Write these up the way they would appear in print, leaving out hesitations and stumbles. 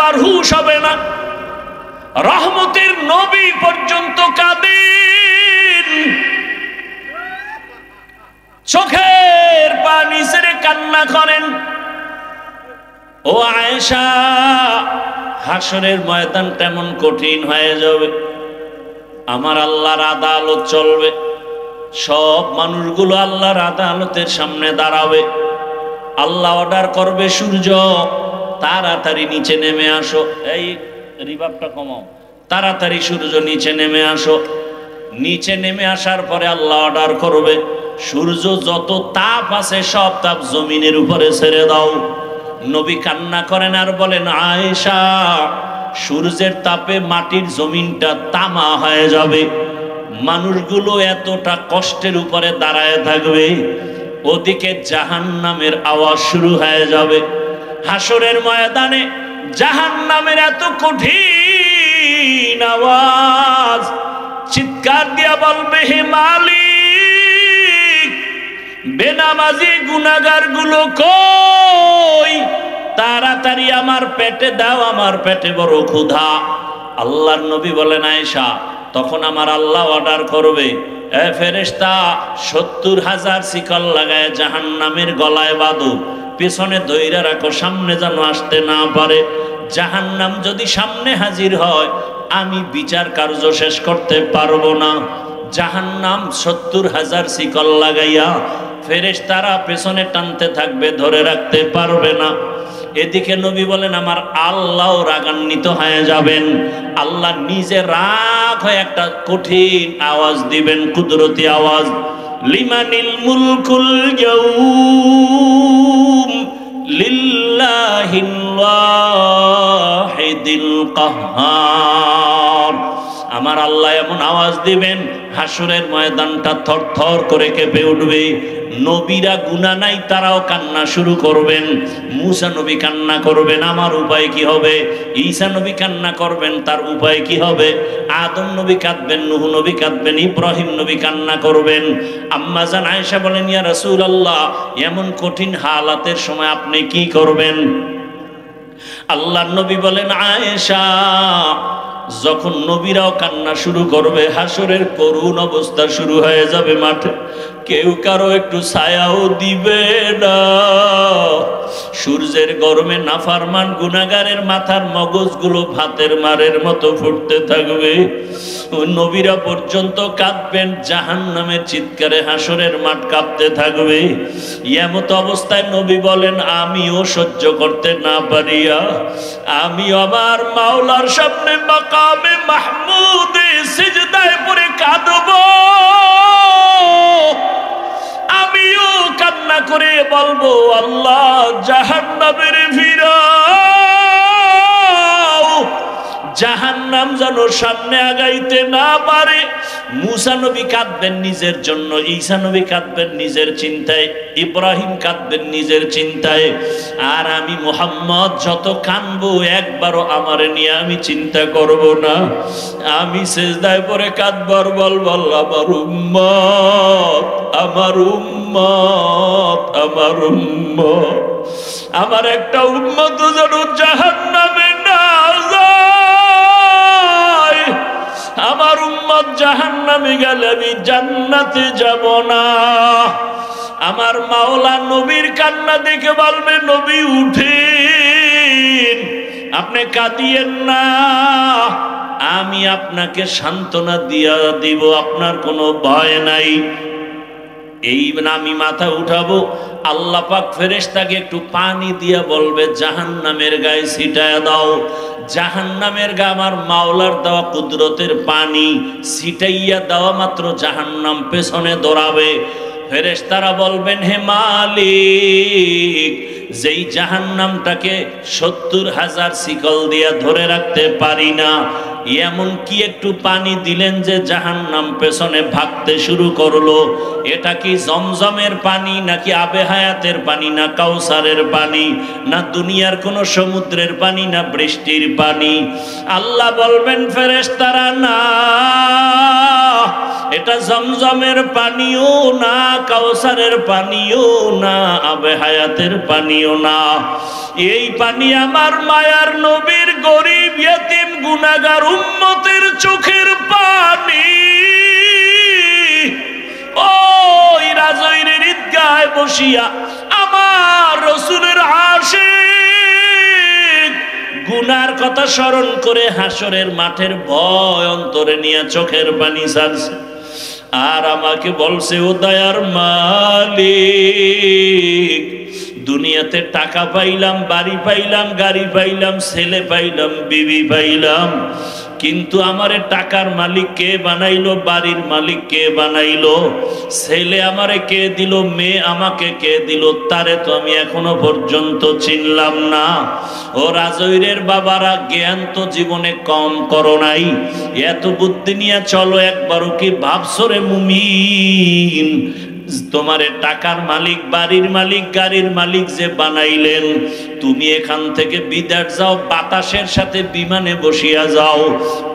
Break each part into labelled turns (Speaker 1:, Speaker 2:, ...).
Speaker 1: আপনার হুঁশ হবে না। রহমতের নবী পর্যন্ত কাঁদেন, চোখের পানি ছেড়ে কান্না করেন। ও আয়েশা, হাসরের ময়দান তেমন কঠিন হয়ে যাবে, আমার আল্লাহর আদালত চলবে, সব মানুষগুলো আল্লাহর আদালতের সামনে দাঁড়াবে। আল্লাহ অর্ডার করবে, সূর্য তাড়াতাড়ি নিচে নেমে আসো, এই রিভাবটা কমাও, তাড়াতাড়ি সূর্য নিচে নেমে আসো। নিচে নেমে আসার পরে আল্লাহ অর্ডার করবে, সূর্য যত তাপ আছে সব তাপ জমিনের উপরে ছেড়ে দাও। নবী কান্না করেন আর বলেন, আয়েশা, সূর্যের তাপে মাটির জমিনটা তামা হয়ে যাবে, মানুষগুলো এতটা কষ্টের উপরে দাঁড়ায় থাকবে, ওদিকে জাহান্নামের আওয়াজ শুরু হয়ে যাবে। হাসরের ময়দানে জাহান্নামের এত কঠিন আওয়াজ, চিৎকার দিয়া বলবে, হে মালিক, বেনামাজি গুনাহগার গুলো কই, তাড়াতাড়ি আমার পেটে দাও, আমার পেটে বড় ক্ষুধা। আল্লাহর নবী বলেন, আয়েশা, তখন আমার আল্লাহ অর্ডার করবে, এ ফেরেশতা, ৭০,০০০ শিকল লাগায় জাহান্নামের গলায় বাঁধো, পেছনে ধইরা রাখো, সামনে যেন আসতে না পারে। জাহান্নাম যদি সামনে হাজির হয়, আমি বিচার কার্য শেষ করতে পারবো না। জাহান্নাম ৭০,০০০ শিকল লাগাইয়া ফেরেশতারা পেছনে টানতে থাকবে, ধরে রাখতে পারবে না। এদিকে নবী বলেন, আমার আল্লাহ রাগান্বিত হয়ে যাবেন, আল্লাহ নিজে রাগ হয়ে একটা কঠিন আওয়াজ দিবেন, কুদরতি আওয়াজ, লিমানিল মুলকুল ইয়াউম লিল্লাহিল ওয়াহিদিল কাহ্হার। আমার আল্লাহ এমন আওয়াজ দিবেন, হাসরের ময়দানটা থরথর করে কেঁপে উঠবে। নবীরা গুনাহ নাই, তারাও কান্না শুরু করবেন। মুসা নবী কান্না করবেন, আমার উপায় কি হবে? ঈসা নবী কান্না করবেন, তার উপায় কি হবে? আদম নবী কাঁদবেন, নূহ নবী কাঁদবেন, ইব্রাহিম নবী কান্না করবেন। আম্মা জান আয়েশা বলেন, ইয়া রাসূলুল্লাহ, এমন কঠিন হালাতের সময় আপনি কি করবেন? আল্লাহর নবী বলেন, আয়েশা, যখন নবীরাও কান্না শুরু করবে, হাসরের করুণ অবস্থা শুরু হয়ে যাবে মাঠে, কেউ কারো একটু ছায়াও দিবে না। সূর্যের গরমে নাফরমান গুনাহগারের মাথার মগজগুলো ভাতের মারের মতো ফুটতে থাকবে। নবীরা পর্যন্ত কাঁদবেন, জাহান্নামের চিৎকারে হাসরের মাঠ কাঁপতে থাকবে। এমত অবস্থায় নবী বলেন, আমিও সহ্য করতে না পারিয়া আমি আমার মাওলার সামনে মাকামে মাহমুদে সিজদায় পড়ে কাঁদব। আমিও কান্না করে বলবো, আল্লাহ, জাহান্নামের ফিরাও, জাহান্নাম যেন সামনে আগাইতে না পারে। মুসা নবী কাঁদবেন নিজের জন্য, ঈসা নবী কাঁদবেন নিজের চিন্তায়, ইব্রাহিম কাঁদবেন নিজের চিন্তায়, আর আমি মুহাম্মদ যত কাঁদবো একবারও আমারে নিয়ে আমি চিন্তা করব না। আমি সিজদায় পড়ে কাঁদবার বলবো, আমার উম্মত, আমার উম্মত, আমার উম্মত, আমার একটা উম্মত যেন জাহান্নামে না যায়। আমার উম্মত জাহান্নামে গেলে আমি জান্নাতে যাব না। আমার মাওলা নবীর কান্না দেখে বলবে, নবী উঠেন, আপনি কাঁদিয়েন না, আমি আপনাকে সান্ত্বনা দিয়া দিব, আপনার কোনো ভয় নাই। এই আমি মাথা উঠাবো, আল্লাহ পাক ফেরেশতাকে একটু পানি দিয়া বলবে, জাহান্নামের গায়ে ছিটায় দাও। জাহান্নামের গা আমার মাওলার দেওয়া কুদরতের পানি ছিটাইয়া দেওয়া মাত্র জাহান্নাম পেছনে দৌড়াবে। ফেরেশতারা বলবেন, হে মালিক, যেই জাহান্নামটাকে ৭০,০০০ শিকল দিয়া ধরে রাখতে পারি না, এমন কি একটু পানি দিলেন যে জাহান্নাম পেছনে ভাগতে শুরু করলো। এটা কি জমজমের পানি নাকি আবে হায়াতের পানি না কাউসারের পানি না দুনিয়ার কোনো সমুদ্রের পানি না বৃষ্টির পানি? আল্লাহ বলবেন ফেরেশতারা না, এটা জমজমের পানিও না, কাউসারের পানিও না, আবে হায়াতের পানিও না। এই পানি আমার মায়ার নবীর গরিব ইয়েতিম গুনাহগার উম্মতের চোখের পানি। ওই রাজৈরের ঈদগাহে বসিয়া আমার রাসূলের আশিক গুনার কথা স্মরণ করে হাসরের মাঠের ভয় অন্তরে নিয়ে চোখের পানি ছাড়ছে। আর আমাকে বলছে, ও দয়ার মালিক, দুনিয়াতে টাকা পাইলাম, বাড়ি পাইলাম, গাড়ি পাইলাম, ছেলে পাইলাম, বিবি পাইলাম, কিন্তু আমারে টাকার মালিক কে বানাইলো, বাড়ির মালিক কে বানাইলো, ছেলে আমারে কে দিল, মেয়ে আমাকে কে দিল, তারে তো আমি এখনো পর্যন্ত চিনলাম না। ও রাজৈরের বাবারা, জ্ঞান তো জীবনে কম করো নাই, এত বুদ্ধি নিয়ে চলো। একবারও কি ভাবছো রে মুমিন, তোমারে টাকার মালিক, বাড়ির মালিক, গাড়ির মালিক যে বানাইলেন, তুমি এখান থেকে বিদেশ যাও, বাতাসের সাথে বিমানে বসিয়া যাও।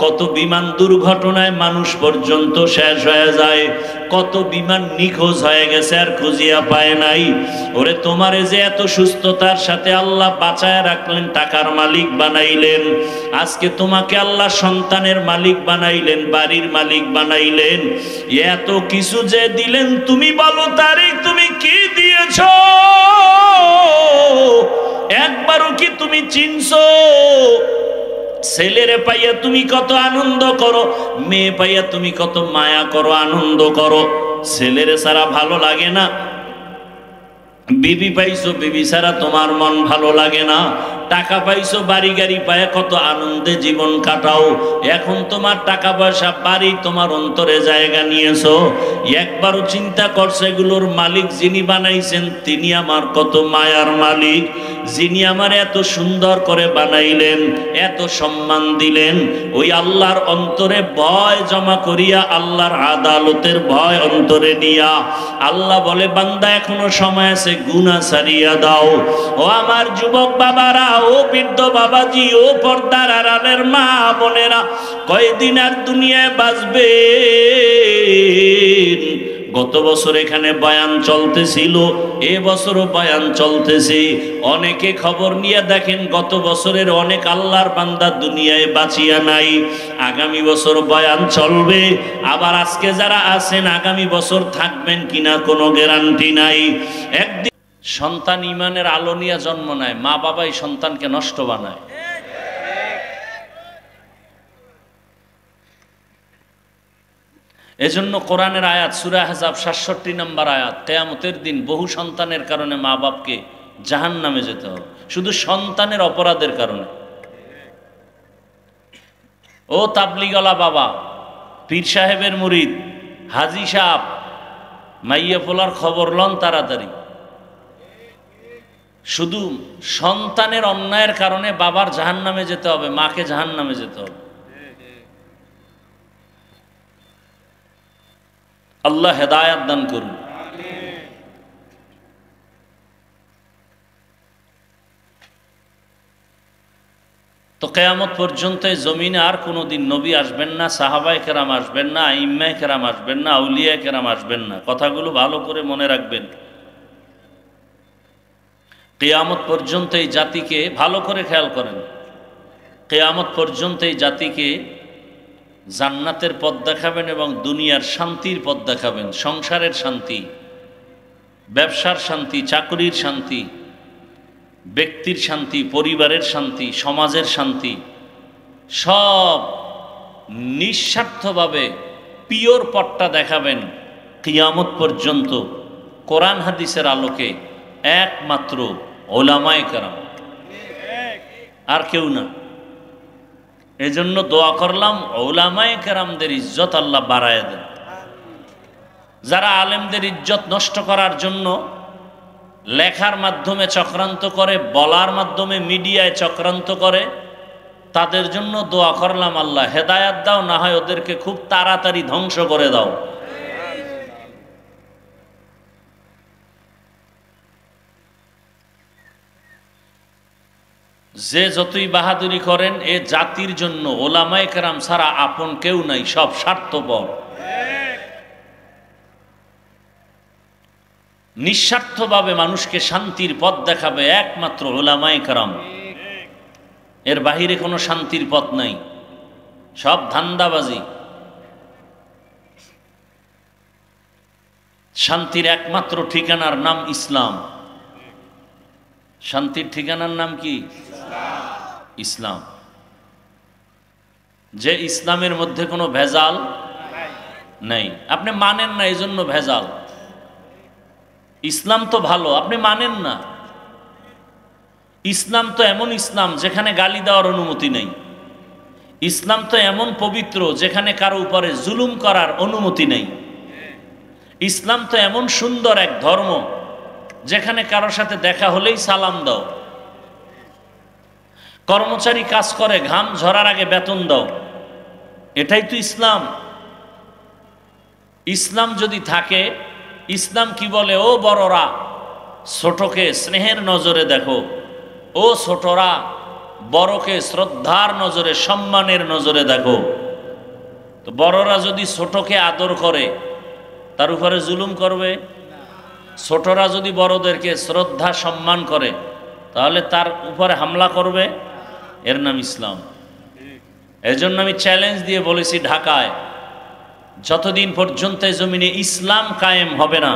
Speaker 1: কত বিমান দুর্ঘটনায় মানুষ পর্যন্ত শেষ হয়ে যায়, কত বিমান নিখোঁজ হয়ে গেছে আর খুঁজিয়া পায় নাই। ওরে তোমারে যে এত সুস্থতার সাথে আল্লাহ বাঁচায় রাখলেন, টাকার মালিক বানাইলেন, আজকে তোমাকে আল্লাহ সন্তানের মালিক বানাইলেন, বাড়ির মালিক বানাইলেন, এত কিছু যে দিলেন, তুমি বলো তারে তুমি কি দিয়েছ? একবারও কি তুমি চিনছো? ছেলেরে পাইয়া তুমি কত আনন্দ করো, মেয়ে পাইয়া তুমি কত মায়া করো, আনন্দ করো। ছেলেরে ছাড়া ভালো লাগে না, বিবি পাইছো, বিবি ছাড়া তোমার মন ভালো লাগে না। টাকা পাইছো, বাড়ি গাড়ি পায় কত আনন্দে জীবন কাটাও। এখন তোমার টাকা পয়সা, বাড়ি তোমার অন্তরে জায়গা নিয়েছো। একবারও চিন্তা করছো এগুলোর মালিক যিনি বানাইছেন তিনি আমার কত মায়ার মালিক, যিনি আমার এত সুন্দর করে বানাইলেন, এত সম্মান দিলেন। ওই আল্লাহর অন্তরে ভয় জমা করিয়া, আল্লাহর আদালতের ভয় অন্তরে নিয়া আল্লাহ বলে, বান্দা এখনো সময় আছে, গুনাহ ছাড়িয়া দাও। ও আমার যুবক বাবারা, ও বৃদ্ধ বাবাজি, ও পর্দার আড়ালের মা বোনেরা, কয়দিন আর দুনিয়ায় বাঁচবে? গত বছর এখানে বয়ান চলতেছিল, এ বছরও বয়ান চলতেছে। অনেকে খবর নিয়ে দেখেন গত বছরের অনেক আল্লাহর বান্দা দুনিয়ায় বাঁচিয়া নাই। আগামী বছর বয়ান চলবে, আবার আজকে যারা আছেন আগামী বছর থাকবেন কিনা কোনো গ্যারান্টি নাই। একদিন সন্তান ইমানের আলো নিয়ে জন্ম নেয়, মা বাবাই সন্তানকে নষ্ট বানায়। এজন্য কোরআনের আয়াত সূরা আহজাব ৬৭ নম্বর আয়াত, কিয়ামতের দিন বহু সন্তানের কারণে মা বাপকে জাহান্নামে যেতে হবে, শুধু সন্তানের অপরাধের কারণে। ও তাবলিগওয়ালা বাবা, পীর সাহেবের মুরিদ, হাজি সাহেব, মাইয়া পোলার খবর লন তাড়াতাড়ি। শুধু সন্তানের অন্যায়ের কারণে বাবার জাহান্নামে যেতে হবে, মাকে জাহান্নামে যেতে হবে। আল্লাহ হেদায়াত দান করুন। তো কিয়ামত পর্যন্ত এই জমিনে আর কোনোদিন নবী আসবেন না, সাহাবায়ে কেরাম আসবেন না, আইম্মায়ে কেরাম আসবেন না, আউলিয়ায়ে কেরাম আসবেন না। কথাগুলো ভালো করে মনে রাখবেন। কিয়ামত পর্যন্ত এই জাতিকে, ভালো করে খেয়াল করেন, কিয়ামত পর্যন্ত এই জাতিকে জান্নাতের পথ দেখাবেন এবং দুনিয়ার শান্তির পথ দেখাবেন। সংসারের শান্তি, ব্যবসার শান্তি, চাকরির শান্তি, ব্যক্তির শান্তি, পরিবারের শান্তি, সমাজের শান্তি, সব নিঃস্বার্থভাবে পিওর পথটা দেখাবেন কিয়ামত পর্যন্ত কোরআন হাদিসের আলোকে একমাত্র ওলামায়ে কেরাম, আর কেউ না। এজন্য দোয়া করলাম ওলামায়ে কেরামদের ইজ্জত আল্লাহ বাড়ায় দেন। যারা আলেমদের ইজ্জত নষ্ট করার জন্য লেখার মাধ্যমে চক্রান্ত করে, বলার মাধ্যমে মিডিয়ায় চক্রান্ত করে, তাদের জন্য দোয়া করলাম, আল্লাহ হেদায়াত দাও, না হয় ওদেরকে খুব তাড়াতাড়ি ধ্বংস করে দাও। যে যতই বাহাদুরি করেন, এ জাতির জন্য ওলামায়ে কেরাম ছাড়া আপন কেউ নাই, সব স্বার্থপর। নিঃস্বার্থভাবে মানুষকে শান্তির পথ দেখাবে একমাত্র ওলামায়ে কেরাম। এর বাহিরে কোনো শান্তির পথ নাই, সব ধান্দাবাজি। শান্তির একমাত্র ঠিকানার নাম ইসলাম। শান্তির ঠিকানার নাম কি? ইসলাম। যে ইসলামের মধ্যে কোনো ভেজাল নাই। আপনি মানেন না, এই জন্য ভেজাল। ইসলাম তো ভালো, আপনি মানেন না। ইসলাম তো এমন ইসলাম যেখানে গালি দেওয়ার অনুমতি নেই। ইসলাম তো এমন পবিত্র যেখানে কারো উপরে জুলুম করার অনুমতি নেই। ইসলাম তো এমন সুন্দর এক ধর্ম যেখানে কারোর সাথে দেখা হলেই সালাম দাও। কর্মচারী কাজ করে, ঘাম ঝরার আগে বেতন দাও। এটাই তো ইসলাম। ইসলাম যদি থাকে, ইসলাম কি বলে? ও বড়রা, ছোটকে স্নেহের নজরে দেখো। ও ছোটরা, বড়কে শ্রদ্ধার নজরে, সম্মানের নজরে দেখো। তো বড়রা যদি ছোটকে আদর করে, তার উপরে জুলুম করবে? ছোটরা যদি বড়দেরকে শ্রদ্ধা সম্মান করে, তাহলে তার উপরে হামলা করবে? এর নাম ইসলাম। এজন্য আমি চ্যালেঞ্জ দিয়ে বলেছি, ঢাকায় যতদিন পর্যন্ত এই জমিনে ইসলাম কায়েম হবে না,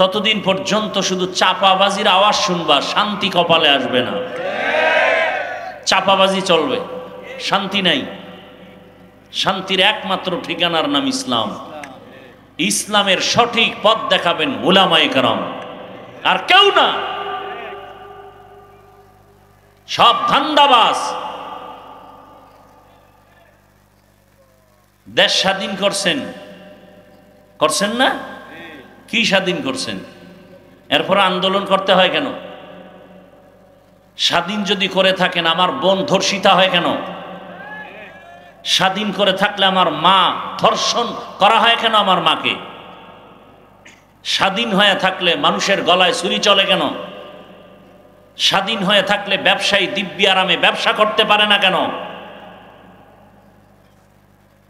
Speaker 1: ততদিন পর্যন্ত শুধু চাপাবাজির আওয়াজ শুনবা, শান্তি কপালে আসবে না। চাপাবাজি চলবে, শান্তি নাই। শান্তির একমাত্র ঠিকানার নাম ইসলাম। ইসলামের সঠিক পথ দেখাবেন উলামায়ে কেরাম, আর কেউ না। সব ধান্দাবাজ। দেশ স্বাধীন করছেন, করছেন না? কি স্বাধীন করছেন? এরপর আন্দোলন করতে হয় কেন? স্বাধীন যদি করে থাকেন, আমার বোন ধর্ষিতা হয় কেন? স্বাধীন করে থাকলে আমার মা ধর্ষণ করা হয় কেন? আমার মাকে। স্বাধীন হয়ে থাকলে মানুষের গলায় ছুরি চলে কেন? স্বাধীন হয়ে থাকলে ব্যবসায়ী দিব্যি আরামে ব্যবসা করতে পারে না কেন?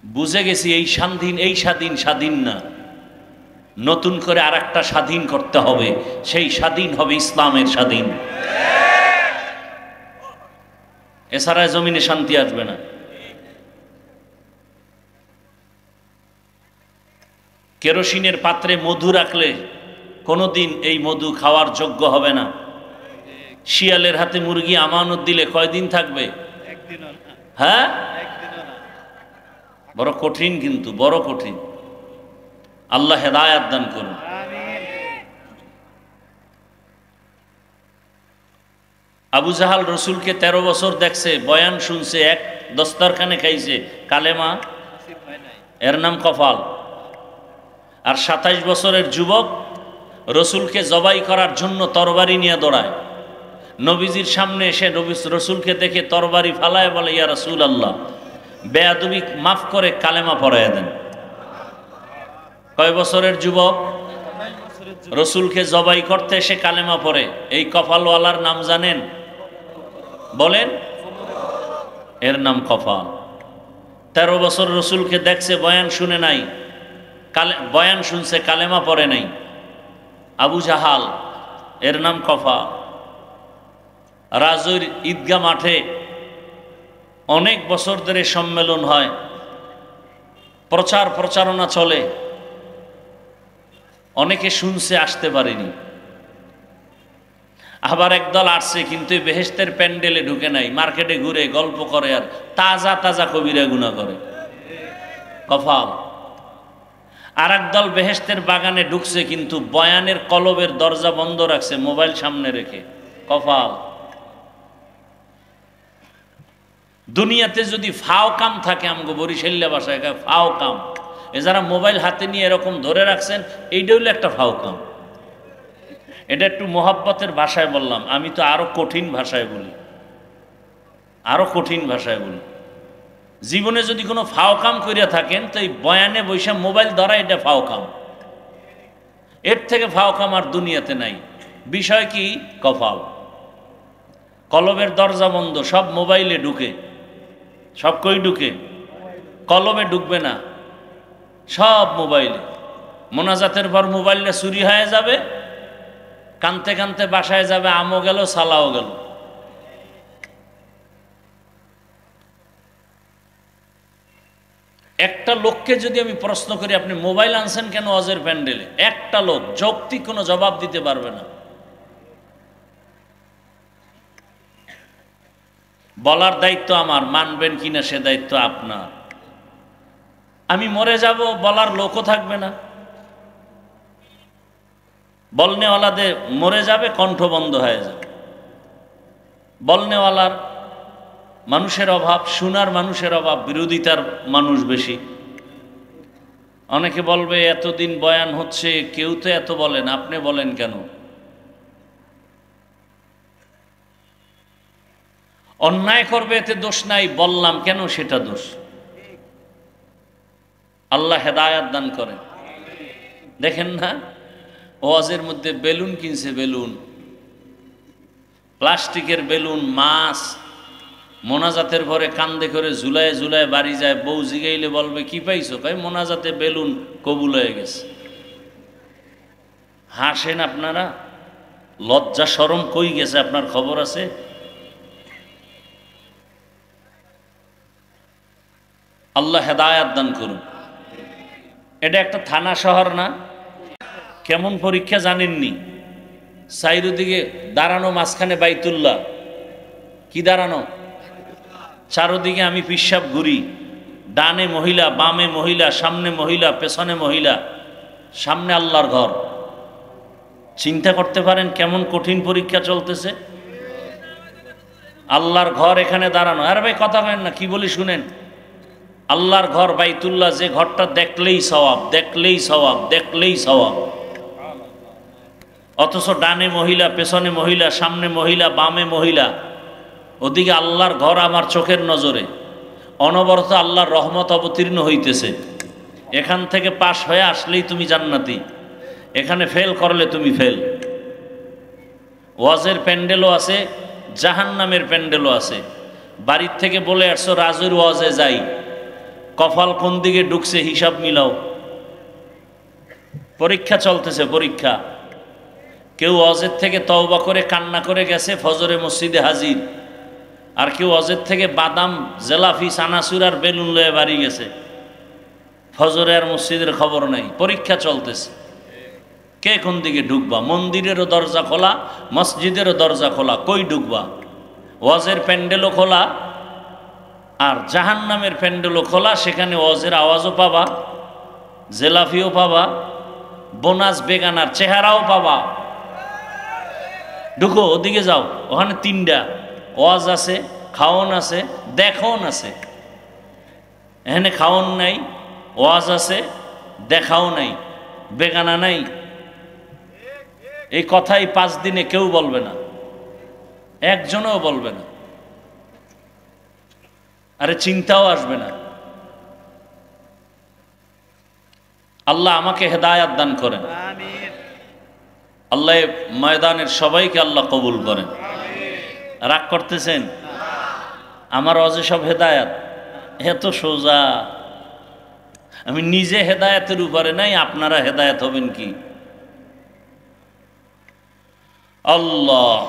Speaker 1: বুঝে গেছি এই স্বাধীন স্বাধীন না, নতুন করে আর একটা স্বাধীন করতে হবে। সেই স্বাধীন হবে ইসলামের স্বাধীন। এছাড়া জমিনে শান্তি আসবে না। কেরোসিনের পাত্রে মধু রাখলে কোনোদিন এই মধু খাওয়ার যোগ্য হবে না। শিয়ালের হাতে মুরগি আমানত দিলে কয়দিন থাকবে? হ্যাঁ, বড় কঠিন, কিন্তু বড় কঠিন। আল্লাহ হেদায়াত দান করুন। আবু জাহাল রসুলকে 13 বছর দেখছে, বয়ান শুনছে, এক দস্তরখানে খাইছে, কালেমা এর নাম কপাল। আর 27 বছরের যুবক রসুলকে জবাই করার জন্য তরবারি নিয়ে দৌড়ায়। নবীজির সামনে এসে রসুলকে দেখে তরবারি ফালায়, বলে, ইয়া রাসূলুল্লাহ, বেয়াদবি মাফ করে কালেমা পড়াইয়া দেন। কয় বছরের যুবক? রসুলকে জবাই করতে এসে কালেমা পড়ে। এই কপালওয়ালার নাম জানেন? বলেন। এর নাম কপাল। 13 বছর রসুলকে দেখছে, বয়ান শুনে নাই, বয়ান শুনছে, কালেমা পড়ে নাই। আবু জাহাল, এর নাম কপাল। রাজৈর ঈদগাহ মাঠে অনেক বছর ধরে সম্মেলন হয়, প্রচারণা চলে, অনেকে শুনছে, আসতে পারেনি। আবার একদল আসছে, কিন্তু বেহেশতের প্যান্ডেলে ঢুকে নাই, মার্কেটে ঘুরে গল্প করে আর তাজা তাজা কবিরা গুনাহ করে। কপাল। আর একদল বেহেশতের বাগানে ঢুকছে, কিন্তু বয়ানের কলবের দরজা বন্ধ রাখছে, মোবাইল সামনে রেখে। কপাল। দুনিয়াতে যদি ফাও কাম থাকে, আমগো বরিশাল্লা ভাষায় ফাও কাম, এ যারা মোবাইল হাতে নিয়ে এরকম ধরে রাখছেন, এইটা হইলো একটা ফাও কাম। এটা একটু মোহাব্বতের ভাষায় বললাম, আমি তো আরো কঠিন ভাষায় বলি। আরো কঠিন ভাষায় বলি, জীবনে যদি কোনো ফাও কাম করিয়া থাকেন তো এই বয়ানে বৈশা মোবাইল ধরা এটা ফাও কাম, এর থেকে ফাও কাম আর দুনিয়াতে নাই। বিষয় কি? কফাল। কলবের দরজা বন্ধ, সব মোবাইলে ঢুকে, সব কই ঢুকে, কলবে ঢুকবে না, সব মোবাইলে। মোনাজাতের পর মোবাইলটা চুরি হয়ে যাবে, কানতে কানতে বাসায় যাবে, আমও গেল সালাও গেল। একটা লোককে যদি আমি প্রশ্ন করি আপনি মোবাইল আনছেন কেন ওয়াজের প্যান্ডেলে, একটা লোক যৌক্তিক কোনো জবাব দিতে পারবে না। বলার দায়িত্ব আমার, মানবেন কিনা সে দায়িত্ব আপনার। আমি মরে যাব, বলার লোকও থাকবে না। বলনেওয়ালাদের মরে যাবে, কণ্ঠ বন্ধ হয়ে যাবে। বলনেওয়ালার মানুষের অভাব, শোনার মানুষের অভাব, বিরোধিতার মানুষ বেশি। অনেকে বলবে এতদিন বয়ান হচ্ছে, কেউ তো এত বলেন, আপনি বলেন কেন? অন্যায় করবে এতে দোষ নাই, বললাম কেন সেটা দোষ। আল্লাহ হেদায়াত দান করেন। দেখেন না, ওয়াজের মধ্যে বেলুন কিনছে, বেলুন, প্লাস্টিকের বেলুন, মাছ, মোনাজাতের পরে কান্দে করে ঝুলায় ঝুলায় বাড়ি যায়। বউ জিগাইলে বলবে কি পাইছো? কয় মোনাজাতে বেলুন কবুল হয়ে গেছে। হাসেন আপনারা, লজ্জা শরম কই গেছে আপনার খবর আছে? আল্লাহ হেদায়াত দান করুন। এটা একটা থানা শহর না? কেমন পরীক্ষা জানেননি? চারিদিকে দাঁড়ানো, মাঝখানে বাইতুল্লাহ, কি দাঁড়ানো? চারদিকে আমি পিশাব ঘুরি, ডানে মহিলা, বামে মহিলা, সামনে মহিলা, পেছনে মহিলা, সামনে আল্লাহর ঘর। চিন্তা করতে পারেন কেমন কঠিন পরীক্ষা চলতেছে। আল্লাহর ঘর এখানে দাঁড়ানো। আরে ভাই কথা বলেন না, কি বলি শুনেন। আল্লাহর ঘর বাইতুল্লাহ, যে ঘরটা দেখলেই সওয়াব, দেখলেই সওয়াব, দেখলেই সওয়াব। অথচ ডানে মহিলা, পেছনে মহিলা, সামনে মহিলা, বামে মহিলা, ওদিকে আল্লাহর ঘর আমার চোখের নজরে। অনবরত আল্লাহর রহমত অবতীর্ণ হইতেছে। এখান থেকে পাশ হয়ে আসলেই তুমি জান্নাতি, এখানে ফেল করলে তুমি ফেল। ওয়াজের প্যান্ডেলও আছে, জাহান্নামের প্যান্ডেলও আছে। বাড়ির থেকে বলে আসছো রাজুর ওয়াজে যাই, কপাল কোন দিকে ঢুকছে হিসাব মিলাও। পরীক্ষা চলতেছে, পরীক্ষা। কেউ ওয়াজের থেকে তওবা করে কান্না করে গেছে, ফজরে মসজিদে হাজির। আর কেউ ওয়াজের থেকে বাদাম, জেলাফি, চানাচুর আর বেলুন লয়ে বাড়ি গেছে, ফজরে আর মসজিদের খবর নাই। পরীক্ষা চলতেছে, কে কোন দিকে ঢুকবা। মন্দিরেরও দরজা খোলা, মসজিদেরও দরজা খোলা, কই ঢুকবা? ওয়াজের প্যান্ডেলও খোলা আর জাহান্নামের প্যান্ডেলও খোলা। সেখানে ওয়াজের আওয়াজও পাবা, জেলাফিও পাবা, বোনাস বেগানার চেহারাও পাবা। ঢুকো, ওদিকে যাও, ওখানে তিনটা ওয়াজ আছে, খাওন আছে, দেখন আছে। এখানে খাওন নাই, ওয়াজ আছে, দেখাও নাই, বেগানা নাই। এই কথাই 5 দিনে কেউ বলবে না, একজনও বলবে না, আরে চিন্তাও আসবে না। আল্লাহ আমাকে হেদায়াত দান করেন। আল্লাহ ময়দানের সবাইকে আল্লাহ কবুল করেন। রাগ করতেছেন? আমার ওয়াজে সব হেদায়াত, এত সোজা। আমি নিজে হেদায়াতের উপরে নাই, আপনারা হেদায়াত হবেন কি? আল্লাহ।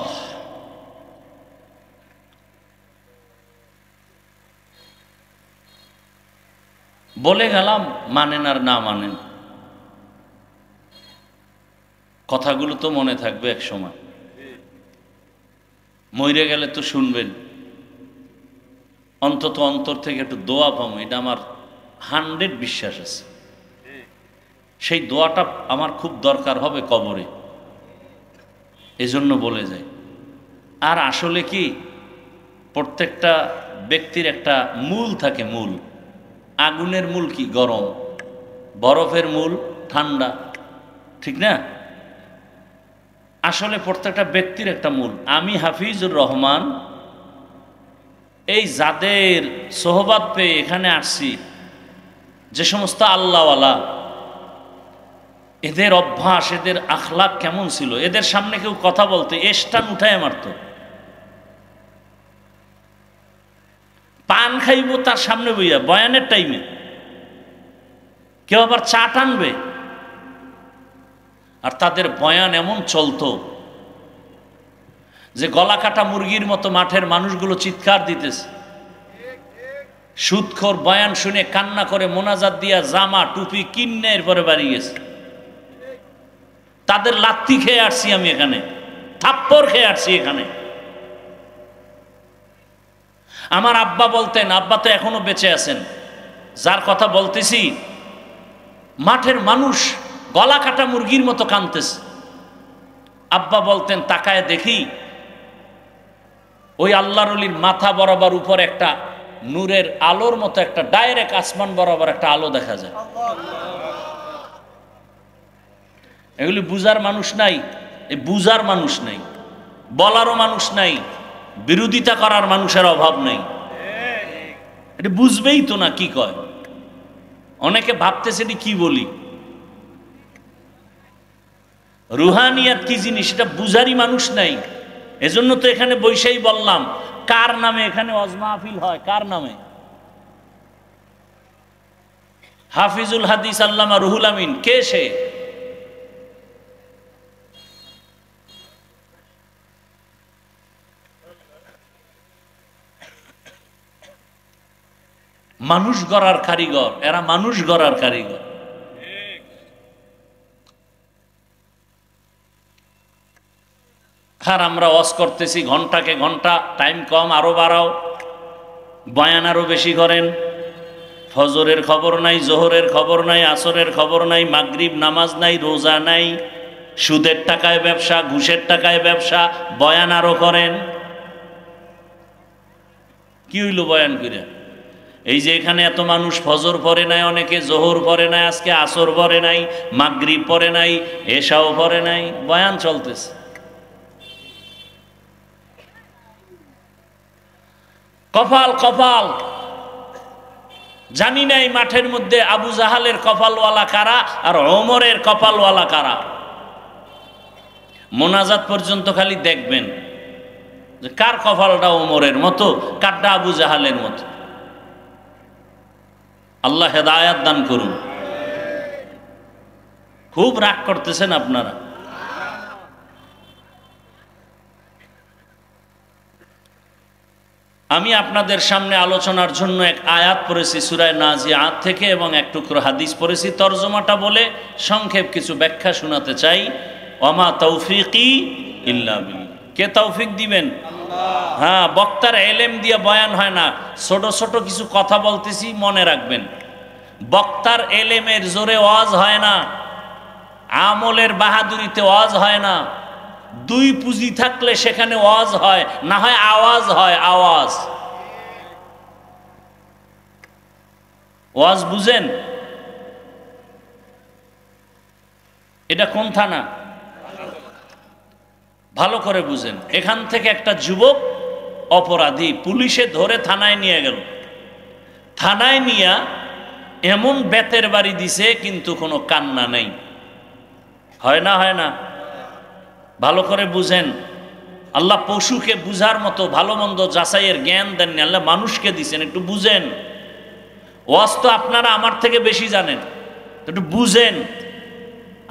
Speaker 1: বলে গেলাম, মানেন আর না মানেন, কথাগুলো তো মনে থাকবে এক সময়। মরে গেলে তো শুনবেন, অন্তত অন্তর থেকে একটু দোয়া পাবো, এটা আমার 100 বিশ্বাস আছে। সেই দোয়াটা আমার খুব দরকার হবে কবরে, এজন্য বলে যাই। আর আসলে কি, প্রত্যেকটা ব্যক্তির একটা মূল থাকে, মূল। আগুনের মূল কি? গরম। বরফের মূল ঠান্ডা, ঠিক না? আসলে প্রত্যেকটা ব্যক্তির একটা মূল। আমি হাফিজুর রহমান এই যাদের সোহবাত পেয়ে এখানে আসছি, যে সমস্ত আল্লাহওয়ালা, এদের অভ্যাস, এদের আখলাক কেমন ছিল, এদের সামনে কেউ কথা বলতে এসটান উঠায় মারত। পান খাইব তার সামনে বইয়া বয়ানের টাইমে, কেউ আবার চা টানবে, আর তাদের বয়ান এমন চলতো যে গলা কাটা মুরগির মতো মাঠের মানুষগুলো চিৎকার দিতেছে। সুদখোর বয়ান শুনে কান্না করে মোনাজাত দিয়া জামা টুপি কিনে এরপরে বাড়ি গেছে। তাদের লাত্তি খেয়ে আসছি আমি এখানে, থাপ্পড় খেয়ে আসছি এখানে। আমার আব্বা বলতেন, আব্বা তো এখনো বেঁচে আছেন, যার কথা বলতেছি, মাঠের মানুষ গলা কাটা মুরগির মতো কাঁদতেছে। আব্বা বলতেন, তাকায় দেখি ওই আল্লাহর ওলির মাথা বরাবর উপর একটা নূরের আলোর মতো একটা ডাইরেক্ট আসমান বরাবর একটা আলো দেখা যায়। এগুলি বুঝার মানুষ নাই, এই বুঝার মানুষ নাই, বলারও মানুষ নাই, বিরোধিতা করার মানুষের অভাব নেই। এটা বুঝবেই তো না কি কয়। অনেকে ভাবতেছে এটি কি বলি। রুহানিয়াত কি জিনিস এটা বুঝারই মানুষ নাই। এজন্য তো এখানে বৈশাই বললাম, কার নামে এখানে ওয়াজ মাহফিল হয়, কার নামে? হাফিজুল হাদিস আল্লামা রুহুল আমিন। কে সে? মানুষ গড়ার কারিগর, এরা মানুষ গড়ার কারিগর। আর আমরা ওয়াজ করতেছি ঘন্টাকে ঘন্টা, টাইম কম, আরো বাড়াও, বয়ান আরো বেশি করেন। ফজরের খবর নাই, জোহরের খবর নাই, আসরের খবর নাই, মাগরিব নামাজ নাই, রোজা নাই, সুদের টাকায় ব্যবসা, ঘুষের টাকায় ব্যবসা, বয়ান আরো করেন। কি হইল বয়ান করে? এই যে এখানে এত মানুষ ফজর পড়ে নাই, অনেকে জোহর পড়ে নাই, আজকে আসর পড়ে নাই, মাগরিব পড়ে নাই, এশাও পড়ে নাই, বয়ান চলতেছে। কপাল কপাল, জানি নাই মাঠের মধ্যে আবু জাহালের কপালওয়ালা কারা আর ওমরের কপালওয়ালা কারা। মোনাজাত পর্যন্ত খালি দেখবেন যে কার কপালটা ওমরের মতো, কারটা আবু জাহালের মতো। আল্লাহ হেদায়াত দান করুন। খুব রাগ করতেছেন আপনারা। আমি আপনাদের সামনে আলোচনার জন্য এক আয়াত পড়েছি সূরা নাজিআত থেকে, এবং এক টুকরো হাদিস পড়েছি। তরজমাটা বলে সংক্ষেপ কিছু ব্যাখ্যা শোনাতে চাই। ওয়ামা তৌফিকি ইল্লা বিল্লাহ। কে তৌফিক দিবেন? হ্যাঁ, বক্তার এলেম দিয়ে বয়ান হয় না। ছোট ছোট কিছু কথা বলতেছি, মনে রাখবেন। বক্তার এলেমের জোরে ওয়াজ হয় না, আমলের বাহাদুরিতে ওয়াজ হয় না। দুই পুঁজি থাকলে সেখানে ওয়াজ হয়, না হয় আওয়াজ হয়, আওয়াজ। ওয়াজ বুঝেন? এটা কোন থানা? ভালো করে বুঝেন। এখান থেকে একটা যুবক অপরাধী পুলিশে ধরে থানায় নিয়ে গেল। থানায় নিয়ে এমন বেতের বাড়ি দিছে, কিন্তু কোনো কান্না নেই। হয় না? হয় না? ভালো করে বুঝেন। আল্লাহ পশুকে বুঝার মতো ভালো মন্দ যাচাইয়ের জ্ঞান দেননি, আল্লাহ মানুষকে দিছেন। একটু বুঝেন। ওয়াজ তো আপনারা আমার থেকে বেশি জানেন, একটু বুঝেন।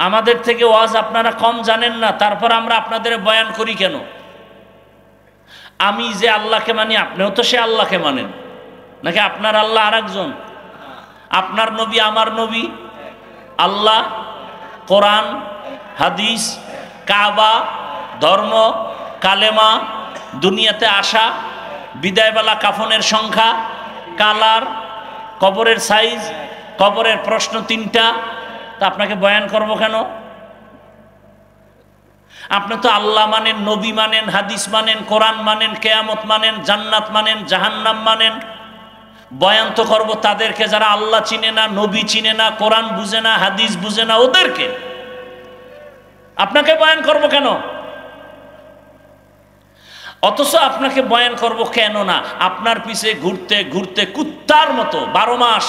Speaker 1: আমাদের থেকে ওয়াজ আপনারা কম জানেন না, তারপর আমরা আপনাদের বয়ান করি কেন? আমি যে আল্লাহকে মানি, আপনিও তো সে আল্লাহকে মানেন, নাকি আপনার আল্লাহ আর একজন? আপনার নবী আমার নবী, আল্লাহ, কোরআন, হাদিস, কাবা, ধর্ম, কালেমা, দুনিয়াতে আসা, বিদায়বেলা কাফনের সংখ্যা, কালার, কবরের সাইজ, কবরের প্রশ্ন 3টা। তা আপনাকে বয়ান করব কেন? আপনি তো আল্লাহ মানেন, নবী মানেন, হাদিস মানেন, কোরআন মানেন, কিয়ামত মানেন, জান্নাত মানেন, জাহান্নাম মানেন। বয়ান তো করব তাদেরকে যারা আল্লাহ চিনে না, নবী চিনে না, কোরআন বুঝে না, হাদিস বুঝে না, ওদেরকে। আপনাকে বয়ান করব কেন? অথচ আপনাকে বয়ান করব কেন না, আপনার পিছে ঘুরতে ঘুরতে কুত্তার মতো 12 মাস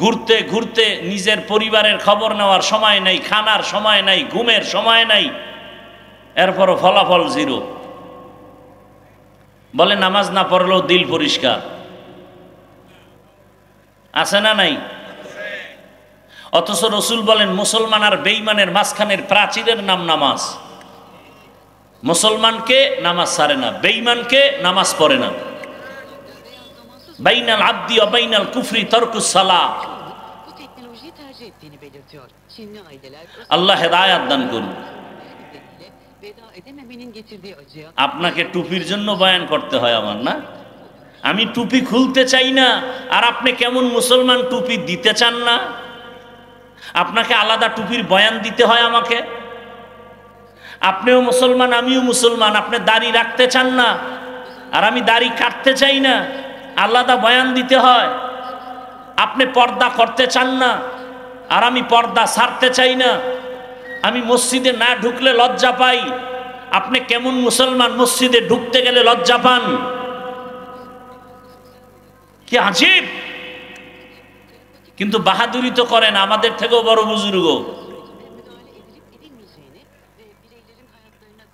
Speaker 1: ঘুরতে ঘুরতে নিজের পরিবারের খবর নেওয়ার সময় নাই, খানার সময় নাই, ঘুমের সময় নাই, এরপরও ফলাফল জিরো। বলে নামাজ না পড়লেও দিল পরিষ্কার, আছে না নাই? অথচ রসুল বলেন মুসলমান আর বেঈমানের মাঝখানের প্রাচীরের নাম নামাজ। মুসলমানকে নামাজ ছাড়ে না, বেঈমানকে নামাজ পড়ে না। বাইনাল আব্দি ওয়া বাইনাল কুফরি তারকুস সালাহ। আল্লাহ হেদায়েত দান করুন। আপনাকে টুপির জন্য বয়ান করতে হয় আমার, না? আমি টুপি খুলতে চাই না, আর আপনি কেমন মুসলমান টুপি দিতে চান না? আপনাকে আলাদা টুপির বয়ান দিতে হয় আমাকে? আপনিও মুসলমান, আমিও মুসলমান, আপনি দাড়ি রাখতে চান না আর আমি দাড়ি কাটতে চাই না, আলাদা বয়ান দিতে হয়। আপনি পর্দা করতে চান না আর আমি পর্দা ছাড়তে চাই না, আমি মসজিদে না ঢুকলে লজ্জা পাই, আপনি কেমন মুসলমান মসজিদে ঢুকতে গেলে লজ্জা পান? কি আজীব! কিন্তু বাহাদুরি তো করেন আমাদের থেকেও বড় বুজুর্গ।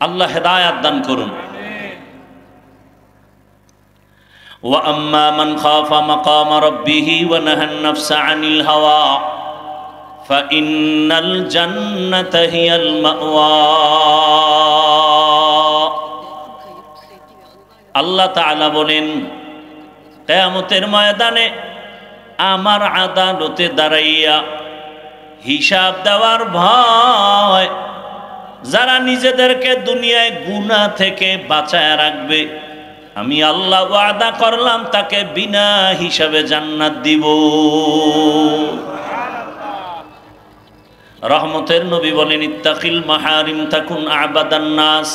Speaker 1: আল্লাহ হেদায়েত দান করুন। ওয়া আম্মা মান খাফা মাকাম রাব্বিহি ওয়া নাহান নাফসা আনিল হাওয়া ফাইন্নাল জান্নাতা হিয়াল মাওয়া। আল্লাহ তাআলা বলেন, কিয়ামতের ময়দানে আমার আদালতে দাঁড়াইয়া হিসাব দেওয়ার ভয় যারা নিজেদেরকে দুনিয়ায় গুনাহ থেকে বাঁচায় রাখবে, আমি আল্লাহ ওয়াদা করলাম তাকে বিনা হিসাবে জান্নাত দিব। রহমতের নবী বলেন, ইত্তাকিল মাহারিম তাকুন আবাদান নাস।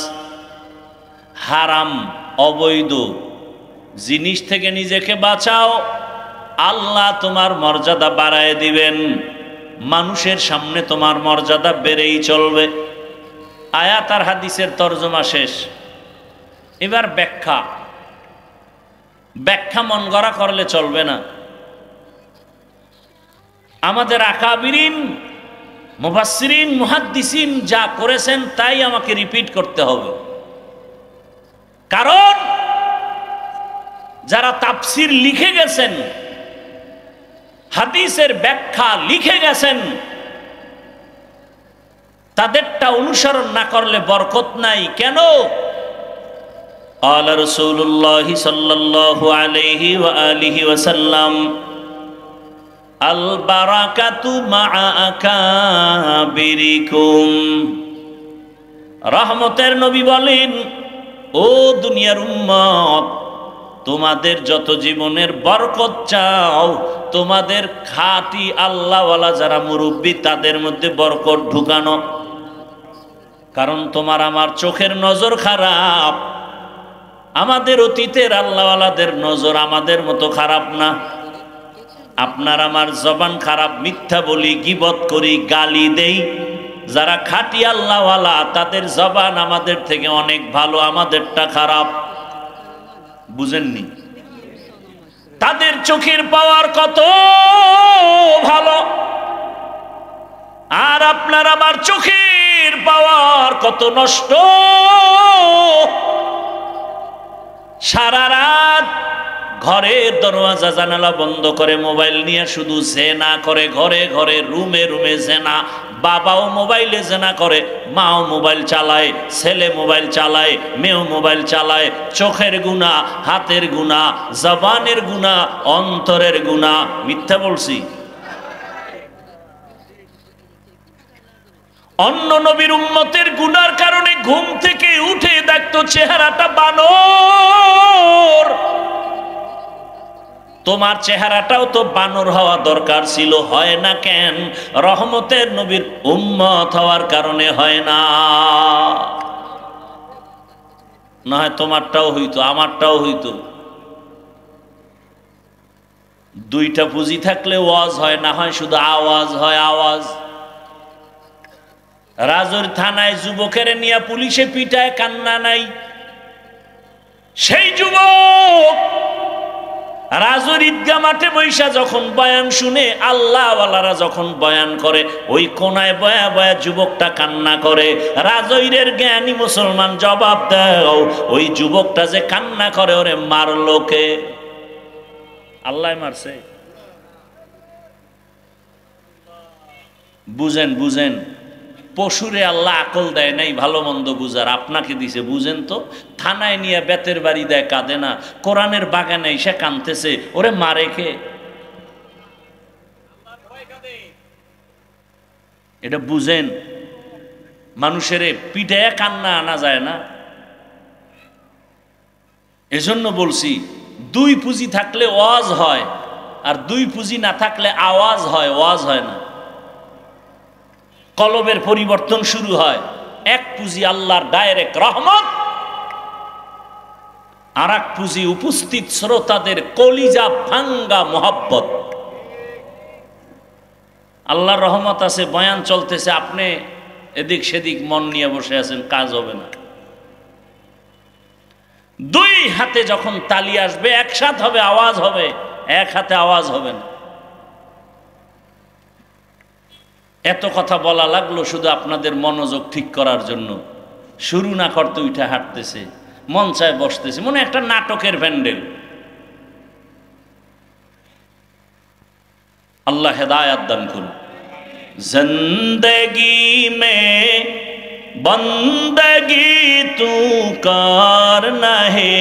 Speaker 1: হারাম অবৈধ জিনিস থেকে নিজেকে বাঁচাও, আল্লাহ তোমার মর্যাদা বাড়ায় দিবেন, মানুষের সামনে তোমার মর্যাদা বেড়েই চলবে। আয়াত আর হাদিসের তরজমা শেষ। এবার ব্যাখ্যা। ব্যাখ্যা মন গড়া করলে চলবে না। আমাদের আকাবিরিন মুফাসসিরিন মুহাদ্দিসিন যা করেছেন তাই আমাকে রিপিট করতে হবে। কারণ যারা তাফসির লিখে গেছেন, হাদিসের ব্যাখ্যা লিখে গেছেন, তাদেরটা অনুসরণ না করলে বরকত নাই। কেন? قال رسول الله صلى الله عليه وآله وسلم البركة مع أكابركم। রহমতের নবী বলেন, ও দুনিয়ার উম্মত, তোমাদের যত জীবনের বরকত চাও, তোমাদের খাঁটি আল্লাহওয়ালা যারা মুরব্বী তাদের মধ্যে বরকত ঢুকানো। কারণ তোমার আমার চোখের নজর খারাপ, আমাদের অতীতের আল্লাহওয়ালাদের নজর আমাদের মতো খারাপ না। আপনার আমার জবান খারাপ, মিথ্যা বলি, গীবত করি, গালি দেই। যারা খাঁটি আল্লাহওয়ালা তাদের জবান আমাদের থেকে অনেক ভালো, আমাদেরটা খারাপ। বুঝেননি? তাদের চোখের পাওয়ার কত ভালো, আর আপনার আমার চোখের পাওয়ার কত নষ্ট। সারা রাত ঘরের দরওয়াজা জানালা বন্ধ করে মোবাইল নিয়ে শুধু জেনা করে, ঘরে ঘরে রুমে রুমে জেনা। বাবাও মোবাইলে জেনা করে, মাও মোবাইল চালায়, ছেলে মোবাইল চালায়, মেয়েও মোবাইল চালায়। চোখের গুনাহ, হাতের গুনাহ, জবানের গুনাহ, অন্তরের গুনাহ। মিথ্যা বলছি? অন্য নবীর উম্মতের গুনার কারণে ঘুম থেকে উঠে দেখতো চেহারাটা বানর। তোমার চেহারাটাও তো বানর হওয়া দরকার ছিল, হয় না কেন? রহমতের নবীর উম্মত হওয়ার কারণে হয় না। না হয় তোমারটাও হইতো, আমারটাও হইতো। দুইটা পুঁজি থাকলে ওয়াজ হয়, না হয় শুধু আওয়াজ হয়, আওয়াজ। রাজৌর থানায় যুবকের নিয়ে পুলিশে পিটায়, কান্না নাই। সেই যুবক রাজুর ঈদগাহ মাঠে বৈশা যখন বয়ান শুনে, আল্লাহওয়ালারা যখন বয়ান করে, ওই কোনায় বয়া বয়া যুবকটা কান্না করে। রাজৈরের জ্ঞানী মুসলমান জবাব দাও, ওই যুবকটা যে কান্না করে ওরে মারলো কে? আল্লাহ মারছে। বুঝেন বুঝেন, পশুরে আল্লাহ আকল দেয় নাই ভালো মন্দ বুঝার, আপনাকে দিছে, বুঝেন তো। থানায় নিয়ে বেতের বাড়ি দেয়, কাঁদে না। কোরআনের বাগানে এসে কাঁদতেছে, ওরে মারে কে? এটা বুঝেন। মানুষের পিঠে কান্না আনা যায় না। এজন্য বলছি, দুই পুঁজি থাকলে ওয়াজ হয়, আর দুই পুঁজি না থাকলে আওয়াজ হয়, ওয়াজ হয় না। কলবের পরিবর্তন শুরু হয়। এক পুঁজি আল্লাহর ডাইরেক্ট রহমত, আর এক পুঁজি উপস্থিত শ্রোতাদের কলিজা ভাঙ্গা মোহাব্বত। আল্লাহর রহমত আছে, বয়ান চলতেছে, আপনি এদিক সেদিক মন নিয়ে বসে আছেন, কাজ হবে না। দুই হাতে যখন তালি আসবে, একসাথে হবে, আওয়াজ হবে, এক হাতে আওয়াজ হবে না। এত কথা বলা লাগলো শুধু আপনাদের মনোযোগ ঠিক করার জন্য। শুরু না করতে উঠে হাঁটতেছে, মন চায় বসতেছে, মনে একটা নাটকের প্যান্ডেল। আল্লাহ হেদায়াত দান করুন। জিন্দেগি মে বন্দগি তু করনা হে,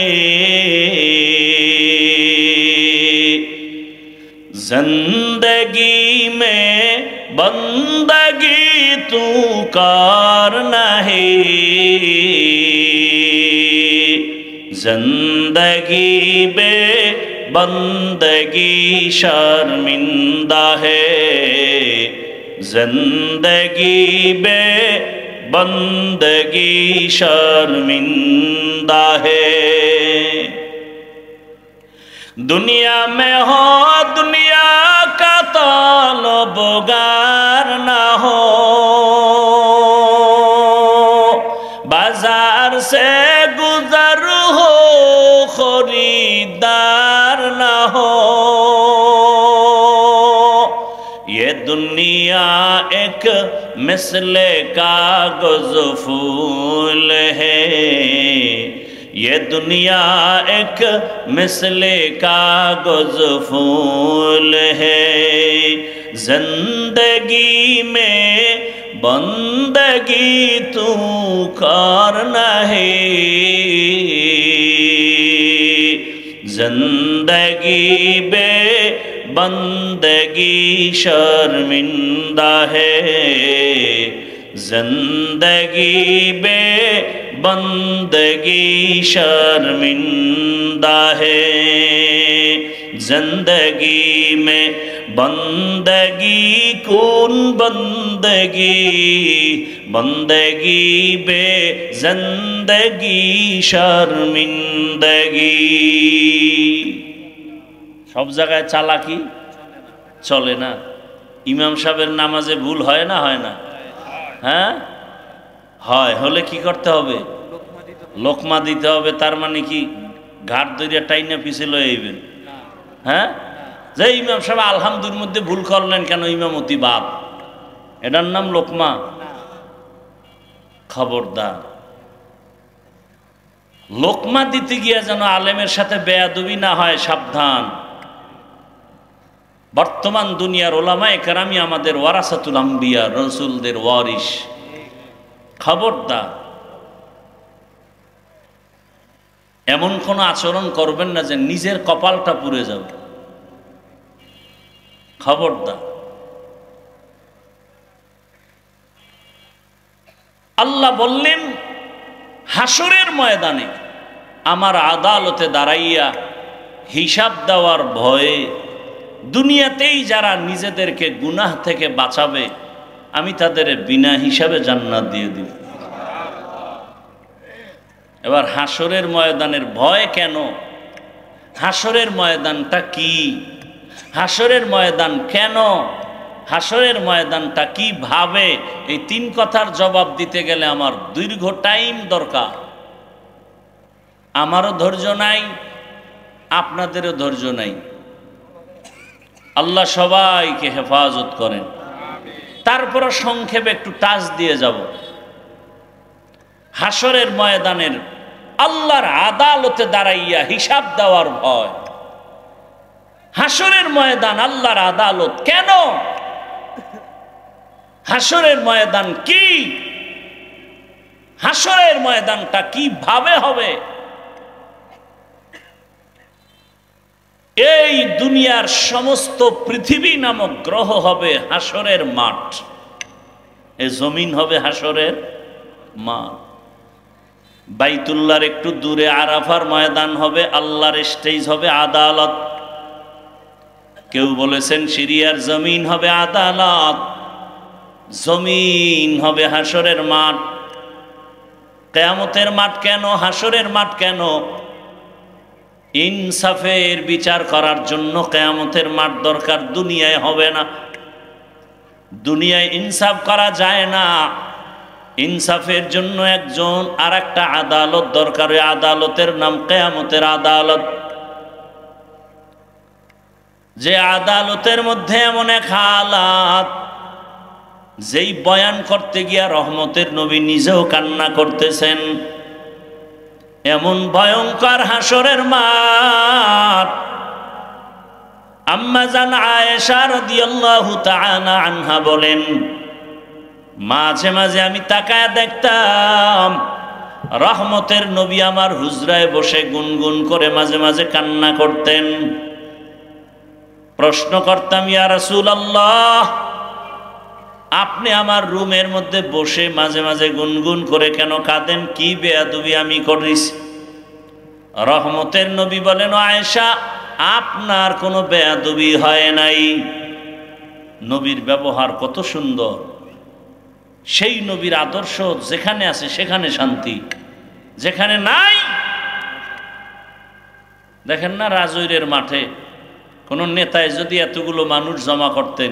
Speaker 1: जिंदगी में बंदगी तू करना है, जिंदगी बे बंदगी शर्मिंदा है, जिंदगी बे बंदगी शर्मिंदा है। दुनिया में हो दुनिया का तलबगार ना हो, बाजार से गुजर हो खरीदार ना हो। ये दुनिया एक मिसले कागज फूल है, ये दुनिया एक मिसले कागज फूल है, जिंदगी में बंदगी तू करना है, जिंदगी बे बंदगी शर्मिंदा है, जिंदगी बे बंदगी शर्मिंदा है। जिंदगी में बंदगी कौन बंदगी, बंदगी बे जिंदगी शर्मिंदगी। सब জায়গায় চালাকি চলে না। ইমাম সাহেবের নামাজে ভুল হয় না, হয় না? হ্যাঁ হয়। হলে কি করতে হবে? লোকমা দিতে হবে। তার মানে কি ঘাট দইরা টাইনা পিছে লয়ে আইবেন? হ্যাঁ, যে ইমাম সাহেব আলহামদুর মধ্যে ভুল করলেন কেন, ইমামতি বাদ, এটার নাম লোকমা? খবরদার, লোকমা দিতে গিয়া যেন আলেমের সাথে বেয়াদবি না হয়, সাবধান। বর্তমান দুনিয়ার ওলামায়ে কেরামি আমাদের ওয়ারাসাতুল আম্বিয়া, রসুলদের ওয়ারিস। খবরদার, এমন কোন আচরণ করবেন না যে নিজের কপালটা পুড়ে যাবে। খবরদার। আল্লাহ বললেন হাসরের ময়দানে আমার আদালতে দাঁড়াইয়া হিসাব দেওয়ার ভয়ে দুনিয়াতেই যারা নিজেদেরকে গুনাহ থেকে বাঁচাবে আমি তাদের বিনা হিসাবে জান্নাত দিয়ে দিব। এবার হাসরের ময়দানের ভয় কেন? হাসরের ময়দানটা কি? হাসরের ময়দান কেন? হাসরের ময়দানটা কিভাবে? এই তিন কথার জবাব দিতে গেলে আমার দীর্ঘ টাইম দরকার। আমারও ধৈর্য নাই, আপনাদেরও ধৈর্য নাই। আল্লাহ সবাইকে হেফাজত করেন। তারপর সংক্ষেপে একটু টাচ দিয়ে যাব। হাসরের ময়দানের আল্লাহর আদালতে দাঁড়াইয়া হিসাব দেওয়ার ভয়। হাসরের ময়দান আল্লাহর আদালত কেন? হাসরের ময়দান কি? হাসরের ময়দানটা কিভাবে হবে? এই দুনিয়ার সমস্ত পৃথিবী নামক গ্রহ হবে হাসরের মাঠ, এ জমিন হবে হাসরের মাঠ। বাইতুল্লাহর একটু দূরে আরাফার ময়দান হবে, আল্লাহর স্টেজ হবে আদালত। কেউ বলেছেন সিরিয়ার জমিন হবে আদালত, জমিন হবে হাসরের মাঠ। কিয়ামতের মাঠ কেন, হাসরের মাঠ কেন? ইনসাফের বিচার করার জন্য কিয়ামতের মাঠ দরকার, দুনিয়ায় হবে না। দুনিয়ায় ইনসাফ করা যায় না। ইনসাফের জন্য একজন আর একটা আদালত দরকার, ওই আদালতের নাম কিয়ামতের আদালত। যে আদালতের মধ্যে এমন এক হালাত, যেই বয়ান করতে গিয়া রহমতের নবী নিজেও কান্না করতেছেন। এমন ভয়ঙ্কর হাসরের মাঠ। আম্মা জান আয়েশা রাদিয়াল্লাহু তাআলা আনহা বলেন, মাঝে মাঝে আমি তাকায় দেখতাম রহমতের নবী আমার হুজরায় বসে গুনগুন করে মাঝে মাঝে কান্না করতেন। প্রশ্ন করতাম, ইয়া রাসূলুল্লাহ, আপনি আমার রুমের মধ্যে বসে মাঝে মাঝে গুনগুন করে কেন কাঁদেন? কি বেয়াদবি আমি করিস? রহমতের নবী বলেন, আয়েশা, আপনার কোনো বেয়াদবি হয় নাই। নবীর ব্যবহার কত সুন্দর। সেই নবীর আদর্শ যেখানে আছে সেখানে শান্তি, যেখানে নাই। দেখেন না, রাজৈরের মাঠে কোনো নেতায় যদি এতগুলো মানুষ জমা করতেন,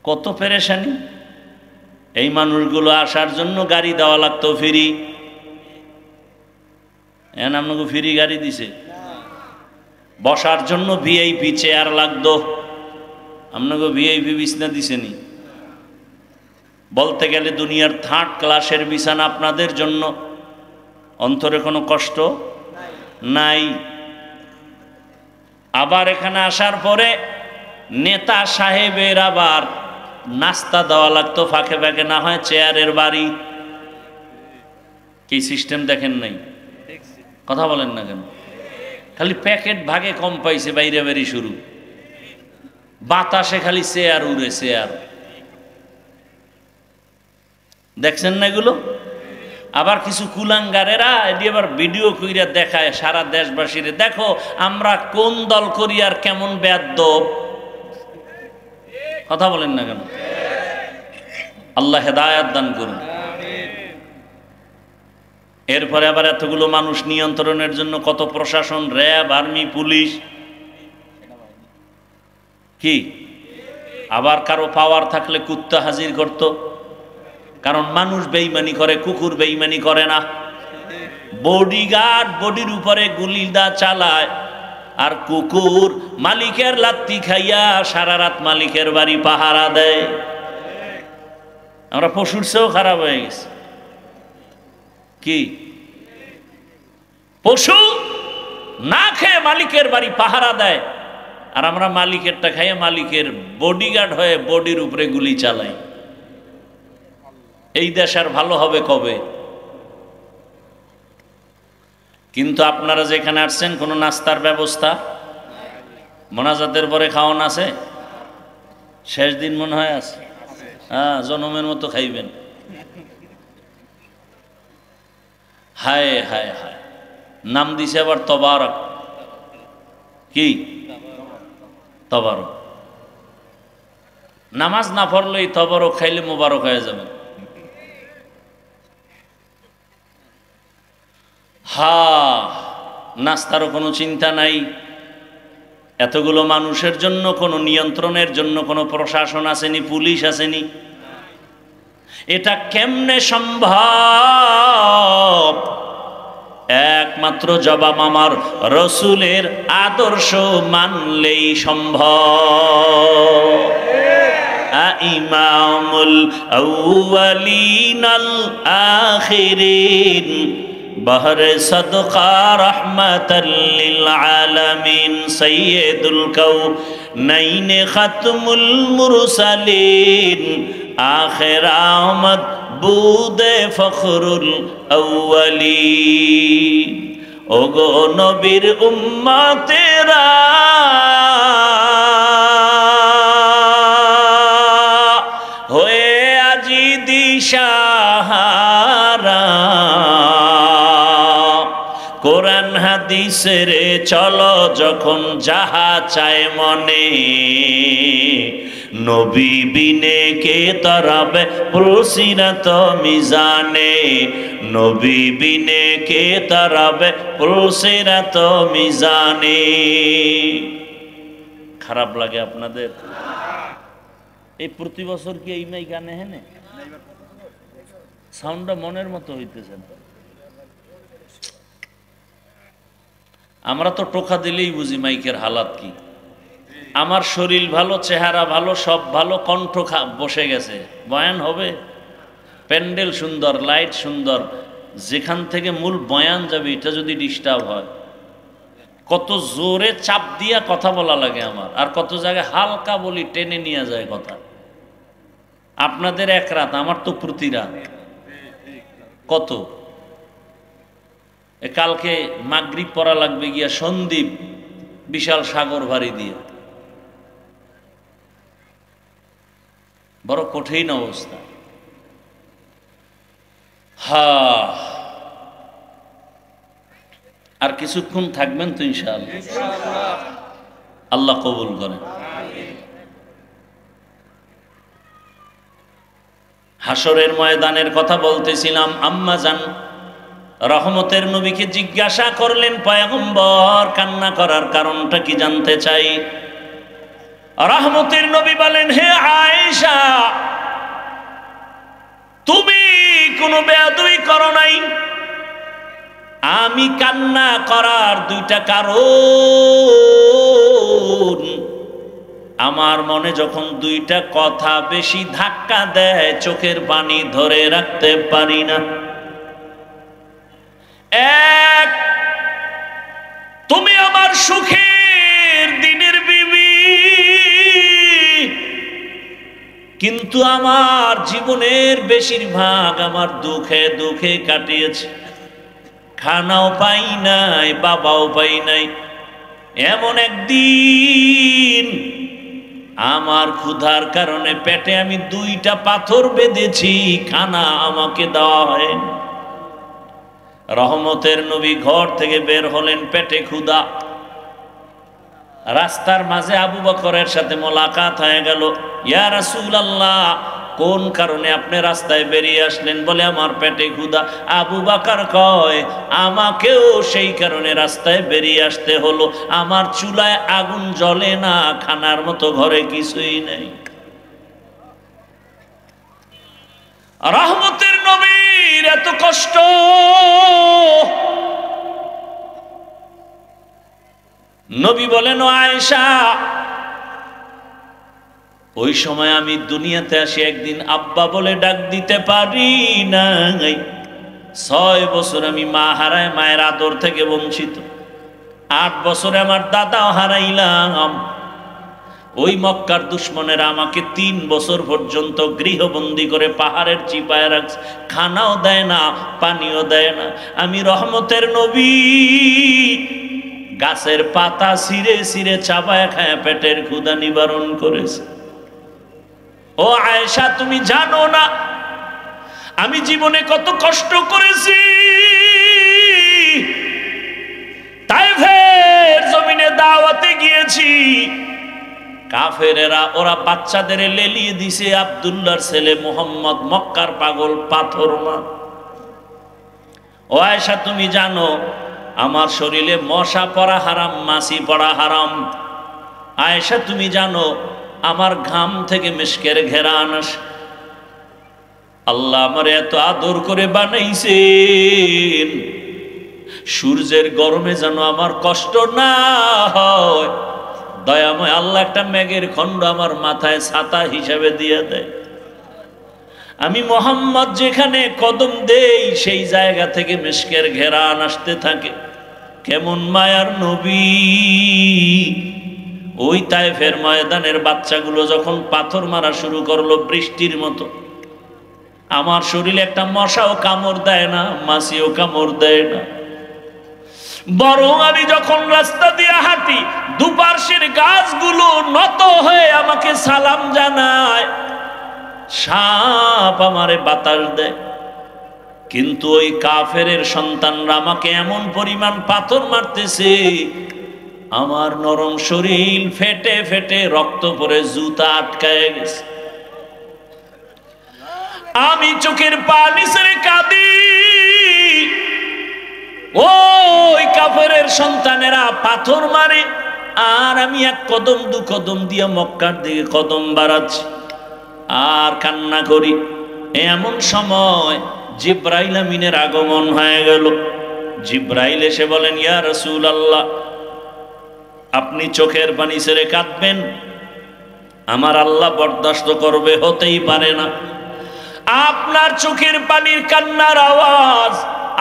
Speaker 1: কত পেরেশানি। এই মানুষগুলো আসার জন্য গাড়ি দেওয়া লাগতো ফ্রি। এখন আপনাকে ফ্রি গাড়ি দিছে। বসার জন্য ভিআইপি চেয়ার লাগতো, আপনাকে ভিআইপি বিছনা দিছেনি। বলতে গেলে দুনিয়ার থার্ড ক্লাসের বিছানা আপনাদের জন্য। অন্তরে কোনো কষ্ট নাই। আবার এখানে আসার পরে নেতা সাহেবের আবার নাস্তা দেওয়া লাগতো ফাঁকে ফাঁকে, না হয় চেয়ারের বাড়ি। কি সিস্টেম দেখেন নাই? কথা বলেন না কেন? খালি প্যাকেট ভাগে কম পাইছে, বাইরে বাড়ি শুরু। বাতাসে খালি চেয়ার উড়ে চেয়ার। দেখছেন না এগুলো? আবার কিছু কুলাঙ্গারেরা এটি আবার ভিডিও কইরা দেখায় সারা দেশবাসীরে, দেখো আমরা কোন দল করি আর কেমন বেয়াদব। কথা বলেন না কেন? আল্লাহ হেদায়েত দান করুন। এরপরে আবার এতগুলো মানুষ নিয়ন্ত্রণের জন্য কত প্রশাসন, র্যাব, আর্মি, পুলিশ। কি আবার কারো পাওয়ার থাকলে কুত্তা হাজির করত, কারণ মানুষ বেঈমানি করে, কুকুর বেঈমানি করে না। বডিগার্ড বডির উপরে গুলিদা চালায়, আর কুকুর মালিকের লাত্তি খাইয়া সারা রাত মালিকের বাড়ি পাহারা দেয়। আমরা পশুর চেয়েও খারাপ হয়ে গেছি। কি পশু না খেয়ে মালিকের বাড়ি পাহারা দেয়, আর আমরা মালিকেরটা খাইয়ে মালিকের বডিগার্ড হয়ে বডির উপরে গুলি চালাই। এই দেশ আর ভালো হবে কবে? কিন্তু আপনারা যেখানে আসছেন কোনো নাস্তার ব্যবস্থা, মোনাজাতের পরে খাওয়ান আছে? শেষ দিন মনে হয় আছে। হ্যাঁ, জনমের মতো খাইবেন। হায় হায় হায়, নাম দিছে আবার তবারক। কি তবারক? নামাজ না পড়লেই তবারক খাইলে মোবারক হয়ে যাবে। নাস্তারও কোনো চিন্তা নাই। এতগুলো মানুষের জন্য কোনো নিয়ন্ত্রণের জন্য কোনো প্রশাসন আসেনি, পুলিশ আসেনি। এটা কেমনে সম্ভব? একমাত্র জবাব আমার রসুলের আদর্শ মানলেই সম্ভব। ইমামুল আউয়ালিন আল আখিরিন বহরে সদকা রহমাতাল লিল আলামিন সাইয়্যিদুল কাউনাইন খাতমুল মুরসালিন আখির আমদ বুদে ফখরুল আউয়ালিন। ওগো নবীর উম্মতেরা হয়ে আজি দিশাহারা, কোরআন হাদিসের চলো যখন যাহা চায় মনে, নবী বিনে কে তরাবে পুলসিরাত মিজানে, নবী বিনে কে তরাবে পুলসিরাত মিজানে। খারাপ লাগে আপনাদের? এই প্রতি বছর কি এই মাই গানে হেনে সাউন্ডটা মনের মতো হইতেছে না। আমরা তো টোকা দিলেই বুঝি মাইকের হালাত কি। আমার শরীর ভালো, চেহারা ভালো, সব ভালো, কণ্ঠ বসে গেছে, বয়ান হবে। প্যান্ডেল সুন্দর, লাইট সুন্দর, যেখান থেকে মূল বয়ান যাবে এটা যদি ডিস্টার্ব হয়, কত জোরে চাপ দিয়া কথা বলা লাগে আমার, আর কত জায়গায় হালকা বলি, টেনে নিয়ে যায় কথা। আপনাদের এক রাত, আমার তো প্রতি রাত। কত কালকে মাগরিব পড়া লাগবে গিয়া সন্দ্বীপ, বিশাল সাগর ভারী দিয়ে, বড় কঠিন অবস্থা। আর কিছুক্ষণ থাকবেন তো ইনশাআল্লাহ, আল্লাহ কবুল করেন। হাসরের ময়দানের কথা বলতেছিলাম। আম্মা জান রহমতের নবীকে জিজ্ঞাসা করলেন, পয়গম্বর কান্না করার কারণটা কি জানতে চাই। রহমতের নবী বলেন, হে আয়েশা, তুমি কোনো বেয়াদবি করো নাই। আমি কান্না করার দুইটা কারণ, আমার মনে যখন দুইটা কথা বেশি ধাক্কা দেয়, চোখের পানি ধরে রাখতে পারি না। এক, তুমি আমার সুখের দিনের বিবি, কিন্তু আমার জীবনের বেশিরভাগ আমার দুঃখে দুঃখে কাটিয়েছে। খানাও পাই নাই, বাবাও পাই নাই। এমন একদিন আমার ক্ষুধার কারণে পেটে আমি দুইটা পাথর বেঁধেছি, খানা আমাকে দেওয়া হয়। রহমতের নবী ঘর থেকে বের হলেন, পেটে ক্ষুধা। রাস্তার মাঝে আবু বকরের সাথে মোলাকাত হয়ে গেল। ইয়া রাসূলুল্লাহ, কোন কারণে আপনি রাস্তায় বেরিয়ে আসলেন? বলে, আমার পেটে ক্ষুধা। আবু বকর কয়, আমাকেও সেই কারণে রাস্তায় বেরিয়ে আসতে হলো। আমার চুলায় আগুন জ্বলে না, খানার মতো ঘরে কিছুই নেই। রহমতের নবীর এত কষ্ট, নবী বলেন, ও আয়েশা, ওই সময় আমি দুনিয়াতে আসি একদিন আব্বা বলে ডাক দিতে পারি নাই। 6 বছর আমি মা হারায়, মায়ের আদর থেকে বঞ্চিত। 8 বছরে আমার দাদাও হারাইলাম। ওই মক্কার দুশ্মনেরা আমাকে 3 বছর পর্যন্ত গৃহবন্দী করে পাহাড়ের চিপায় রাখছে, খানাও দেয় না, পানিও দেয় না। আমি রহমতের নবী গাছের পাতা ছিঁড়ে ছিঁড়ে চাবায় খায় পেটের ক্ষুধা নিবারণ করেছে। ও আয়েশা, তুমি জানো না আমি জীবনে কত কষ্ট করেছি। তায়েফের জমিনে দাওয়াতে গিয়েছি, কাফেরেরা ওরা বাচ্চাদের লেলিয়ে দিছে। আব্দুল্লাহর ছেলে মুহাম্মদ, মক্কার পাগল, পাথর মা। ও আয়েশা, তুমি জানো আমার শরীরে মশা পড়া হারাম, মাছি পড়া হারাম। আয়েশা, তুমি জানো আমার ঘাম থেকে মিশকের ঘেরান আসে। আল্লাহ আমার এত আদর করে বানাইছেন, সূর্যের গরমে যেন আমার কষ্ট না হয়, দয়াময় আল্লাহ একটা মেঘের খণ্ড আমার মাথায় ছাতা হিসাবে দিয়ে দেয়। আমি মোহাম্মদ যেখানে কদম দেই সেই জায়গা থেকে মিশকের ঘেরান আসতে থাকে। কেমন মায়ার নবী! ওই তায়েফের ময়দানের বাচ্চাগুলো যখন পাথর মারা শুরু করলো বৃষ্টির মতো, আমার শরীরে একটা মশাও কামড় দেয় না, মাছিও কামড় দেয় না। বরং আমি যখন রাস্তা দিয়ে হাঁটি, দুপাশের গাছগুলো নত হয়ে আমাকে সালাম জানায়, সাপ আমারে বাতাস দেয়। কিন্তু ওই কাফেরের সন্তানরা আমাকে এমন পরিমাণ পাথর মারতেছে, আমার নরম শরীর ফেটে ফেটে রক্ত পরে জুতা আটকায় গেছে। আমি চোখের পানি ছেড়ে কাঁদি। ওই কাফেরের সন্তানেরা পাথর মারে, আর আমি এক কদম দু কদম দিয়ে মক্কার দিকে কদম বাড়াচ্ছি আর কান্না করি। এমন সময় জিব্রাইল আমিনের আগমন হয়ে গেল। জিব্রাইল এসে বলেন, ইয়া রাসূলুল্লাহ, আপনি চোখের পানি ছেড়ে কাঁদবেন, আমার আল্লাহ বরদাস্ত করবে? হতেই পারে না। আপনার চোখের পানির কান্নার আওয়াজ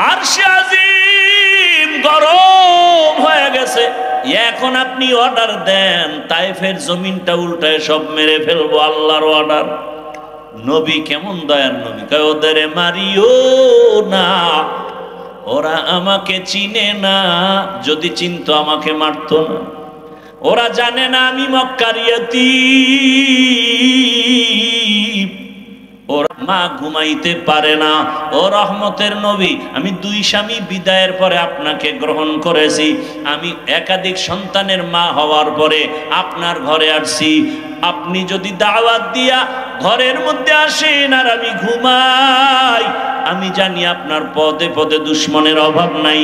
Speaker 1: আরশে আজিম গরম হয়ে গেছে। এখন আপনি অর্ডার দেন, তায়েফের জমিনটা উল্টায় সব মেরে ফেলবো, আল্লাহর অর্ডার। নবী কেমন দয়ার নবী, কয় ওদের মারিও না, ওরা আমাকে চিনে না, যদি চিনতো আমাকে মারতো না। ওরা জানে না আমি মক্কার ইয়াতীম, ওরা মা ঘুমাইতে পারে না। ও রহমতের নবী, আমি 2 স্বামী বিদায়ের পরে আপনাকে গ্রহণ করেছি, আমি একাধিক সন্তানের মা হওয়ার পরে আপনার ঘরে আসছি। আপনি যদি দাওয়াত দিয়া ঘরের মধ্যে আসেন আর আমি ঘুমাই, আমি জানি আপনার পদে পদে দুশ্মনের অভাব নাই।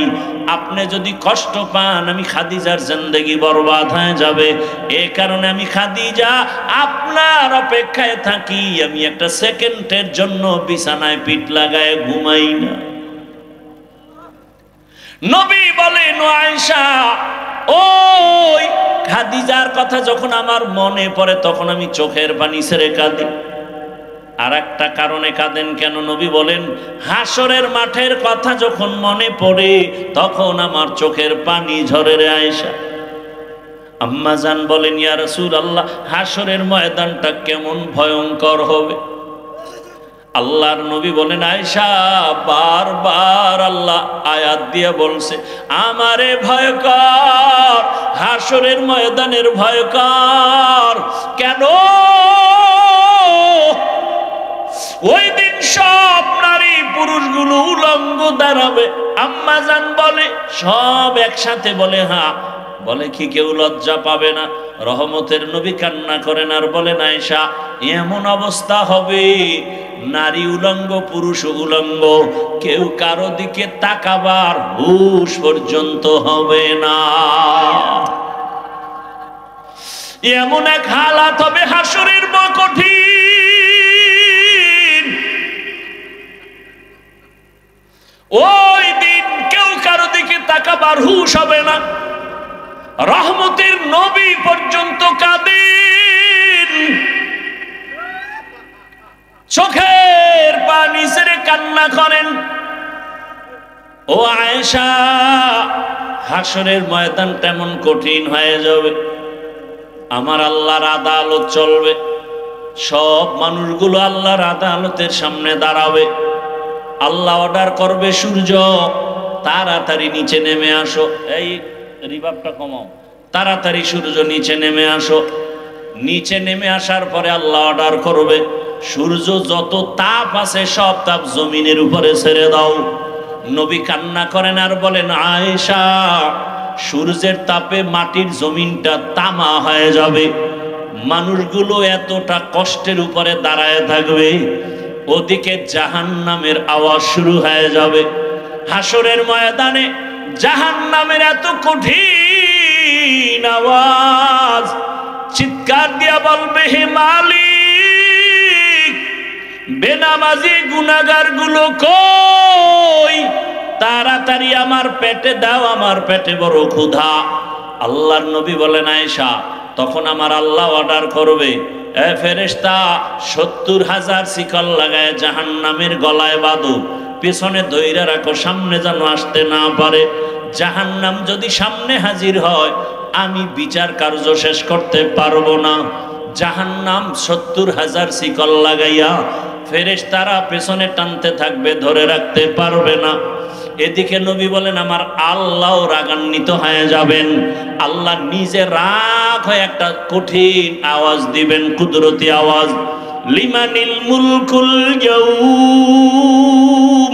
Speaker 1: আপনি যদি কষ্ট পান, আমি খাদিজার জিন্দেগি বরবাদ হয়ে যাবে। এ কারণে আমি খাদিজা আপনার অপেক্ষায় থাকি, আমি একটা সেকেন্ডের জন্য বিছানায় পিঠ লাগায় ঘুমাই না। নবী বলেন, আয়েশা, ওই খাদিজার কথা যখন আমার মনে পড়ে তখন আমি চোখের পানি ছেড়ে কাঁদি। আর একটা কারণে কাঁদেন কেন? নবী বলেন, হাসরের মাঠের কথা যখন মনে পড়ে তখন আমার চোখের পানি ঝরে রে আয়েশা। আম্মা জান বলেন, ইয়া রাসূলুল্লাহ, হাসরের ময়দানটা কেমন ভয়ঙ্কর হবে? আল্লাহর নবী বলেন, আয়েশা, বারবার আল্লাহ আয়াত দিয়ে বলছে, আমারে ভয় কর, হাসরের ময়দানের ভয় কর। কেন? ওই দিন সব নারী পুরুষগুলো উলঙ্গ দাঁড়াবে। আম্মা জান বলে, সব একসাথে বলে, হ্যাঁ। বলে কি কেউ লজ্জা পাবে না? রহমতের নবী কান্না করেন আর বলেন, আয়েশা, এমন অবস্থা হবে, নারী উলঙ্গ পুরুষ উলঙ্গ, কেউ কারো দিকে তাকাবার হুঁশ পর্যন্ত হবে না। এমন এক হালাত হবে হাসরের কঠিন। ওই দিন কেউ কারো দিকে তাকাবার হুঁশ হবে না। রহমতের নবী পর্যন্ত কাঁদেন, চোখের পানি ছেড়ে কান্না করেন। ও আয়েশা, হাসরের ময়দান তেমন কঠিন হয়ে যাবে, আমার আল্লাহর আদালত চলবে, সব মানুষগুলো আল্লাহর আদালতের সামনে দাঁড়াবে। আল্লাহ অর্ডার করবে, সূর্য তাড়াতাড়ি নিচে নেমে আসো। এই রিভাবটা কমাও, তাড়াতাড়ি সূর্য নিচে নেমে আসো। নিচে নেমে আসার পরে আল্লাহ অর্ডার করবে, সূর্য যত তাপ আছে সব তাপ জমিনের উপরে ছেড়ে দাও। নবী কান্না করেন আর বলেন, আয়েশা, সূর্যের তাপে মাটির জমিনটা তামা হয়ে যাবে, মানুষগুলো এতটা কষ্টের উপরে দাঁড়ায় থাকবে, ওদিকে জাহান্নামের আওয়াজ শুরু হয়ে যাবে। হাসরের ময়দানে জাহান্নামের এত কঠিন আওয়াজ, চিৎকার দিয়া বলবে, হে মালিক, বেনামাজি গুনাহগার গুলো কই? তাড়াতাড়ি আমার পেটে দাও, আমার পেটে বড় ক্ষুধা। আল্লাহর নবী বলেন, আয়েশা তখন আমার আল্লাহ অর্ডার করবে, এ ফেরেশতা ৭০,০০০ শিকল লাগায় জাহান্নামের গলায় বাঁধো, পেছনে দইরা রাখো, সামনে যেন আসতে না পারে। জাহান্নাম যদি সামনে হাজির হয় আমি বিচার কার্য শেষ করতে পারবো না। জাহান্নাম ৭০,০০০ শিকল লাগাইয়া ফেরেশতারা পেছনে টানতে থাকবে, ধরে রাখতে পারবে না। এদিকে নবী বলেন আমার আল্লাহ রাগান্বিত হয়ে যাবেন। আল্লাহ নিজে রাগ হয়ে একটা কঠিন আওয়াজ দিবেন, কুদরতি আওয়াজ, লিমানিল মুলকুল ইয়াউম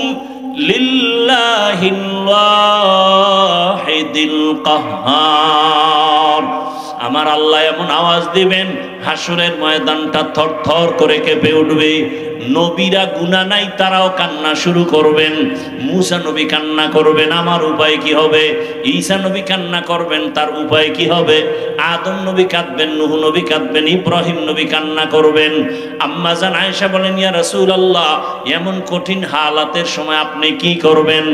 Speaker 1: লিল্লাহিল ওয়াহিদিল কাহ্হার। আমার আল্লাহ এমন আওয়াজ দিবেন হাসরের ময়দানটা থরথর করে কেঁপে উঠবে। নবীরা গুনাহ নাই তারাও কান্না শুরু করবেন। মুসা নবী কান্না করবেন, আমার উপায় কি হবে? ঈসা নবী কান্না করবেন, তার উপায় কি হবে? আদম নবী কাঁদবেন, নূহ নবী কাঁদবেন, ইব্রাহিম নবী কান্না করবেন। আম্মা জান আয়েশা বলেন, ইয়া রাসূলুল্লাহ এমন কঠিন হালাতের সময় আপনি কি করবেন?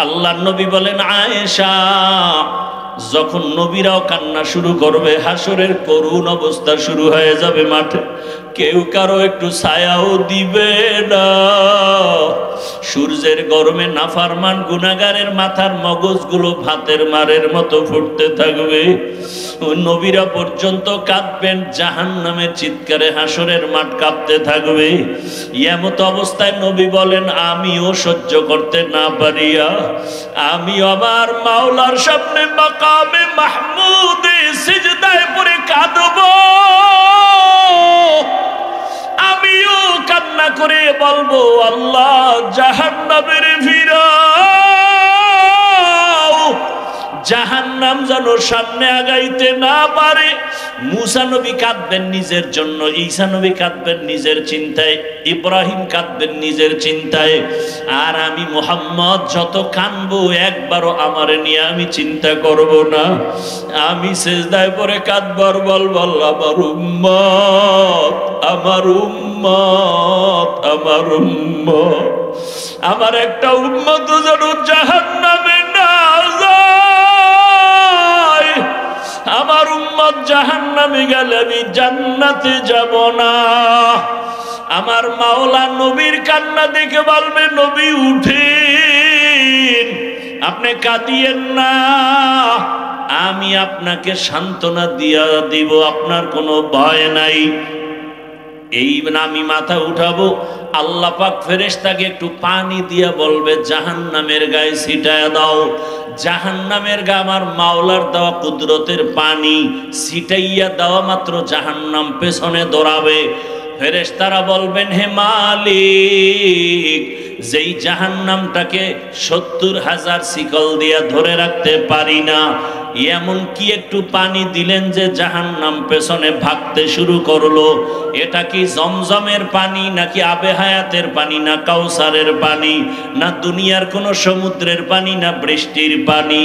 Speaker 1: আল্লাহর নবী বলেন, আয়েশা যখন নবীরাও কান্না শুরু করবে, হাসরের করুণ অবস্থা শুরু হয়ে যাবে মাঠে, কেউ কারো একটু ছায়াও দিবে না। সূর্যের গরমে নাফরমান গুনাহগারের মাথার মগজগুলো ভাতের মারের মতো ফুটতে থাকবে। নবীরা পর্যন্ত কাঁদবেন, জাহান্নামের চিৎকারে হাসরের মাঠ কাঁপতে থাকবে। এমত অবস্থায় নবী বলেন, আমিও সহ্য করতে না পারিয়া আমি আমার মাওলার সামনে মাকামে মাহমুদে সিজদায় পড়ে কাঁদব। আমিও কান্না করে বলবো, আল্লাহ জাহান্নামের ফিরাও, জাহান্নাম যেন সামনে আগাইতে না পারে। মুসা নবী কাঁদবেন নিজের জন্য, ঈসা নবী কাঁদবেন নিজের চিন্তায়, ইব্রাহিম কাঁদবেন নিজের চিন্তায়, আর আমি মুহাম্মদ যত কাঁদবো একবারও আমারে নিয়ে আমি চিন্তা করব না। আমি সিজদায় পড়ে কাঁদবার বলবো, আমার উম্মত, আমার উম্মত, আমার উম্মত, আমার একটা উম্মত যেন জাহান্নামে না যায়। আমার উম্মত জাহান্নামে গেলে আমি জান্নাতে যাব না। আমার মাওলা নবীর কান্না দেখে বলবে, নবী উঠেন, আপনি কাঁদিয়েন না, আমি আপনাকে সান্ত্বনা দিয়া দিব, আপনার কোনো ভয় নাই। এই আমি মাথা উঠাবো, আল্লাহ পাক ফেরেশতাকে একটু পানি দিয়া বলবে জাহান্নামের গায়ে ছিটায়া দাও। জাহান্নামের গা আমার মাওলার দেওয়া কুদরতের পানি ছিটাইয়া দেওয়া মাত্র জাহান্নাম পেছনে দৌড়াবে। ফেরেশতারা বলবেন, হে মালিক, যেই জাহান্নামটাকে ৭০,০০০ শিকল দিয়া ধরে রাখতে পারি না, এমন কি একটু পানি দিলেন যে জাহান্নাম পেছনে ভাগতে শুরু করলো? এটা কি জমজমের পানি, নাকি আবে হায়াতের পানি, না কাউসারের পানি, না দুনিয়ার কোন সমুদ্রের পানি, না বৃষ্টির পানি?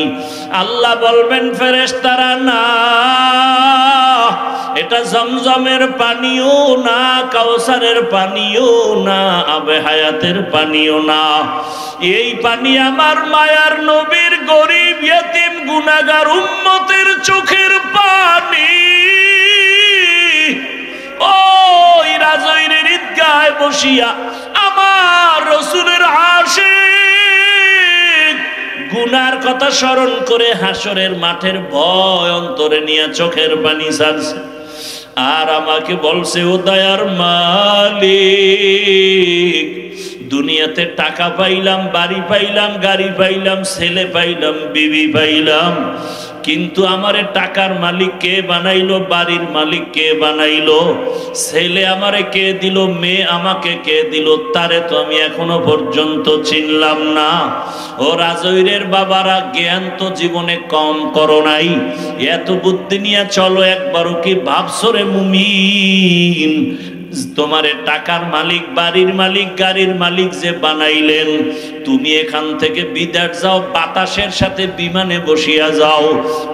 Speaker 1: আল্লাহ বলবেন ফেরেশতারা, না, এটা জমজমের পানিও না, কাউসারের পানিও না, আবে হায়াতের পানিও না। এই পানি আমার মায়ার নবীর গরিব ইয়েতিম গুনাহগার উম্মতের চোখের পানি। ওই রাজৈরের ঈদগাহে বসিয়া আমার রাসূলের আশিক গুনার কথা স্মরণ করে হাসরের মাঠের ভয় অন্তরে নিয়ে চোখের পানি ছাড়ছে, আর আমাকে বলছে, ও দয়ার মালিক, দুনিয়াতে টাকা পাইলাম, বাড়ি পাইলাম, গাড়ি পাইলাম, ছেলে পাইলাম, বিবি পাইলাম, কিন্তু আমারে টাকার মালিক কে বানাইলো, বাড়ির মালিক কে বানাইলো, ছেলে আমারে কে দিল, মেয়ে আমাকে কে দিল, তারে তো আমি এখনো পর্যন্ত চিনলাম না। ও রাজৈরের বাবারা, জ্ঞান তো জীবনে কম করো নাই, এত বুদ্ধি নিয়ে চলো। একবারও কি ভাবছো রে মুমিন তোমারে টাকার মালিক, বাড়ির মালিক, গাড়ির মালিক যে বানাইলেন, তুমি এখান থেকে বিদেশ যাও, বাতাসের সাথে বিমানে বসিয়া যাও।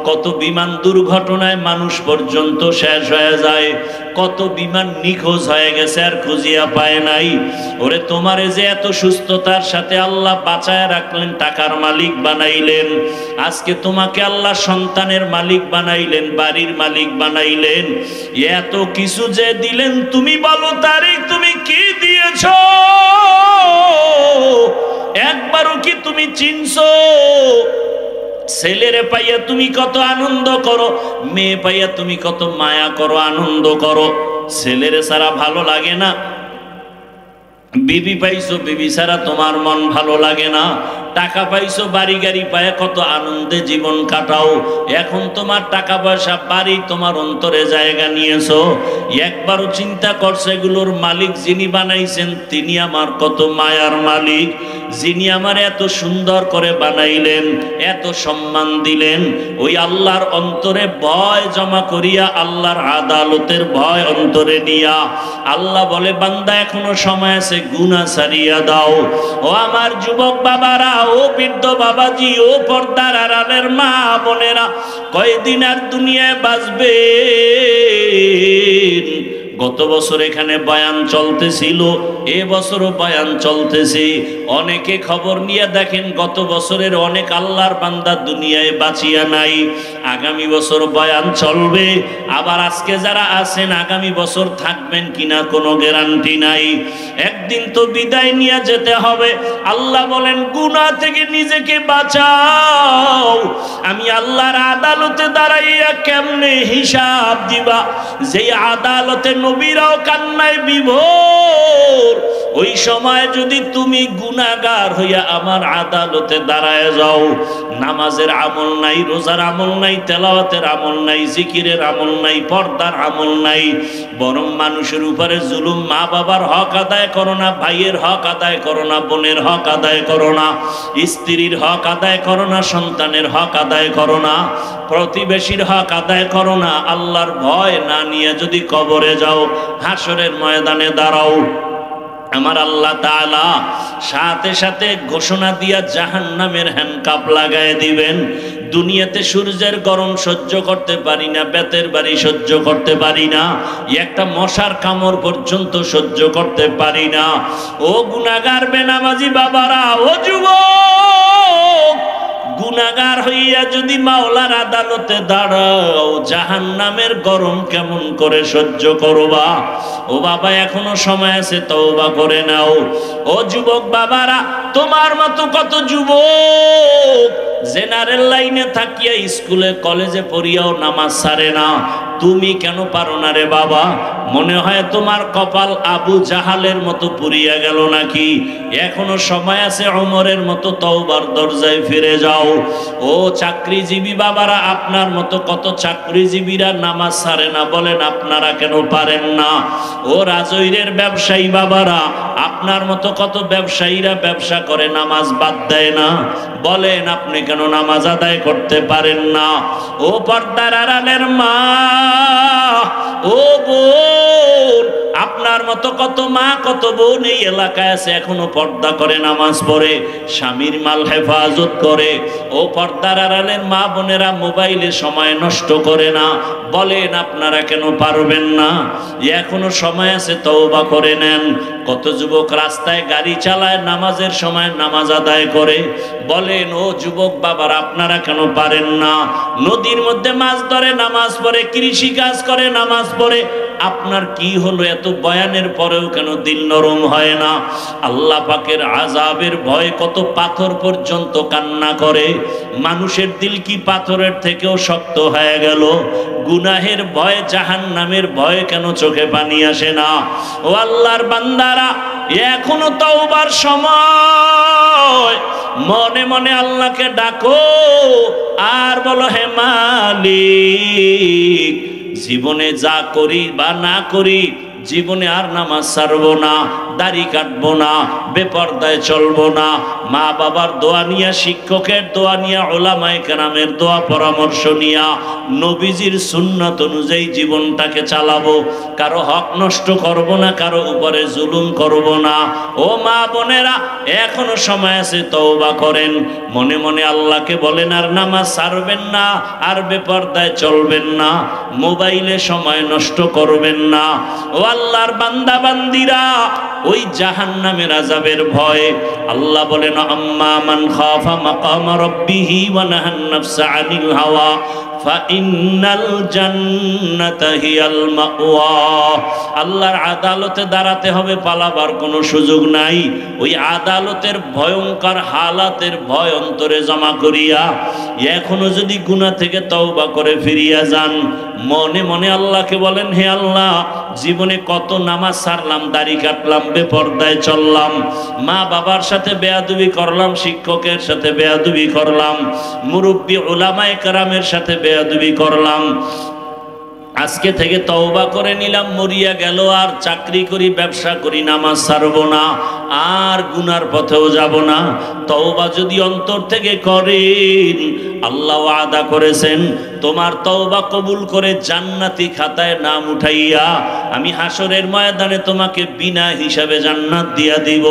Speaker 1: কত বিমান দুর্ঘটনায় মানুষ পর্যন্ত শেষ হয়ে যায়, কত বিমান নিখোঁজ হয়ে গেছে আর খুঁজিয়া পায় নাই। ওরে তোমারে যে এত সুস্থতার সাথে আল্লাহ বাঁচায় রাখলেন, টাকার মালিক বানাইলেন, আজকে তোমাকে আল্লাহ সন্তানের মালিক বানাইলেন, বাড়ির মালিক বানাইলেন, এত কিছু যে দিলেন, তুমি বলো তারিখ তুমি কি দিয়েছ? একবারও কি তুমি চিনছো? ছেলেরে পাইয়া তুমি কত আনন্দ করো, মেয়ে পাইয়া তুমি কত মায়া করো, আনন্দ করো। ছেলেরে ছাড়া ভালো লাগে না। বিবি পাইছো, বিবি ছাড়া তোমার মন ভালো লাগে না। টাকা পাইছো, বাড়ি গাড়ি পায় কত আনন্দে জীবন কাটাও। এখন তোমার টাকা পয়সা, বাড়ি তোমার অন্তরে জায়গা নিয়েছো। একবারও চিন্তা করছো এগুলোর মালিক যিনি বানাইছেন তিনি আমার কত মায়ার মালিক, যিনি আমার এত সুন্দর করে বানাইলেন, এত সম্মান দিলেন। ওই আল্লাহর অন্তরে ভয় জমা করিয়া, আল্লাহর আদালতের ভয় অন্তরে নিয়া আল্লাহ বলে, বান্দা এখনো সময় আছে, গুনাহ ছাড়িয়া দাও। ও আমার যুবক বাবারা, ও বৃদ্ধ বাবাজি, ও পর্দার আড়ালের মা বোনেরা, কয়দিন আর দুনিয়ায় বাঁচবে? গত বছর এখানে বয়ান চলতেছিল, এ বছরও বয়ান চলতেছে। অনেকে খবর নিয়ে দেখেন গত বছরের অনেক আল্লাহর বান্দা দুনিয়ায় বাঁচিয়া নাই। আগামী বছর বয়ান চলবে, আবার আজকে যারা আছেন আগামী বছর থাকবেন কিনা কোনো গ্যারান্টি নাই। একদিন তো বিদায় নিয়ে যেতে হবে। আল্লাহ বলেন, গুনাহ থেকে নিজেকে বাঁচাও। আমি আল্লাহর আদালতে দাঁড়াইয়া কেমনে হিসাব দিবা? যেই আদালতে নবীরাও কান্নায় বিভোর, ওই সময় যদি তুমি গুনাহগার হইয়া আমার আদালতে দাঁড়ায় যাও, নামাজের আমল নাই, রোজার আমল নাই, তেলাওয়াতের আমল নাই, জিকিরের আমল নাই, পর্দার আমল নাই, বরং মানুষের উপরে জুলুম, মা বাবার হক আদায় করো না, ভাইয়ের হক আদায় করো না, বোনের হক আদায় করো না, স্ত্রীর হক আদায় করো না, সন্তানের হক আদায় করো না, প্রতিবেশীর হক আদায় করো না। আল্লাহর ভয় না নিয়ে যদি কবরে যাও, হাসরের ময়দানে দাঁড়াও, আমার আল্লাহ তাআলা সাথে সাথে ঘোষণা দিয়া জাহান্নামের হ্যান্ডকাপ লাগায় দিবেন। দুনিয়াতে সূর্যের গরম সহ্য করতে পারি না, বেতের বাড়ি সহ্য করতে পারি না, একটা মশার কামড় পর্যন্ত সহ্য করতে পারি না। ও গুনাহগার বেনামাজি বাবারা, ও যুবক, গুনাহগার হইয়া যদি মাওলার আদালতে দাঁড়াও, জাহান্নামের গরম কেমন করে সহ্য করবা? ও বাবা, এখনো সময় আছে, তওবা করে নাও। ও যুবক বাবারা, তোমার মতো কত যুবক জেনারেল লাইনে থাকিয়া স্কুলে কলেজে পড়িয়াও নামাজ ছাড়ে না। তুমি কেন পারো না রে বাবা? মনে হয় তোমার কপাল আবু জাহালের মতো পুড়িয়া গেল নাকি? এখনো সময় আছে, ওমরের মতো তওবার দরজায় ফিরে যাও। ও চাকরিজীবী বাবারা, আপনার মতো কত চাকরিজীবীরা নামাজ ছাড়ে না, বলেন আপনারা কেন পারেন না? ও রাজৈরের ব্যবসায়ী বাবারা, আপনার মতো কত ব্যবসায়ীরা ব্যবসা করে, নামাজ বাদ দেয় না, বলেন আপনি কেন নামাজ আদায় করতে পারেন না? ও পর্দার আড়ালের মা, ও বোন, আপনার মতো কত মা, কত বোন এই এলাকায় আছে, এখনো পর্দা করে, নামাজ পড়ে, স্বামীর মাল হেফাজত করে। ও পর্দার আড়ালের মা বোনেরা, মোবাইলে সময় নষ্ট করে না, বলেন আপনারা কেন পারবেন না? এখনো সময় আছে, তওবা করে নেন। কত যুবক রাস্তায় গাড়ি চালায়, নামাজের সময় নামাজ আদায় করে, বলেন ও যুবক বাবার, আপনারা কেন পারেন না? নদীর মধ্যে মাছ ধরে, নামাজ পড়ে, কৃষি কাজ করে, নামাজ পড়ে, আপনার কি হলো? এত বয়ানের পরেও কেন দিল নরম হয় না? আল্লাহ পাকের আযাবের ভয় কত পাথর পর্যন্ত কান্না করে। মানুষের দিল কি পাথরের থেকেও শক্ত হয়ে গেল? গুনাহের ভয়, জাহান্নামের ভয় কেন চোখে পানি আসে না? ও আল্লাহর বান্দারা, এখনো তওবার সময়। মনে মনে আল্লাহকে ডাকো আর বলো, হে মালিক, জীবনে যা করি বা না করি, জীবনে আর নামাজ ছাড়বো না, দাড়ি কাটবো না, বেপরদায় চলবো না, মা বাবার দোয়া নিয়া, শিক্ষকের দোয়া নিয়া, উলামায়ে কেরামের দোয়া পরামর্শ নিয়া নবীজির সুন্নাত অনুযায়ী জীবনটাকে চালাবো। কারো হক নষ্ট করব না, কারো উপরে জুলুম করব না। ও মা বোনেরা, এখনো সময় আছে, তওবা করেন। মনে মনে আল্লাহকে বলেন আর নামাজ ছাড়বেন না, আর বেপরদায় চলবেন না, মোবাইলে সময় নষ্ট করবেন না। ও আল্লাহর বান্দা বান্দিরা, ওই জাহান্নামের আযাবের ভয় আল্লাহ বলেন আম্মা মান খাফা মাকাম রাব্বিহি ওয়া নাহান নাফসা আনিল হাওয়া ফাইন্নাল জান্নাতা হিয়াল মাওয়া। আল্লাহর আদালতে দাঁড়াতে হবে, পালাবার কোনো সুযোগ নাই। ওই আদালতের ভয়ঙ্কর হালাতের ভয় অন্তরে জমা করিয়া এখনো যদি গুনাহ থেকে তওবা করে ফিরিয়া যান, মনে মনে আল্লাহকে বলেন হে আল্লাহ, জীবনে কত নামাজ ছাড়লাম, দাড়ি কাটলাম, বেপরদায় চললাম, মা বাবার সাথে বেয়াদবি করলাম, শিক্ষকের সাথে বেয়াদবি করলাম, মুরব্বী উলামায়ে কেরামের সাথে বেয়াদবি করলাম। আজকে থেকে তওবা করে নিলাম, মরিয়া গেল আর চাকরি করি, ব্যবসা করি, নামাজ ছাড়বো না, আর গুনার পথেও যাব না। তওবা যদি অন্তর থেকে করেন, আল্লাহ ওয়াদা করেছেন তোমার তওবা কবুল করে জান্নাতি খাতায় নাম উঠাইয়া আমি হাসরের ময়দানে তোমাকে বিনা হিসাবে জান্নাত দিয়া দিব।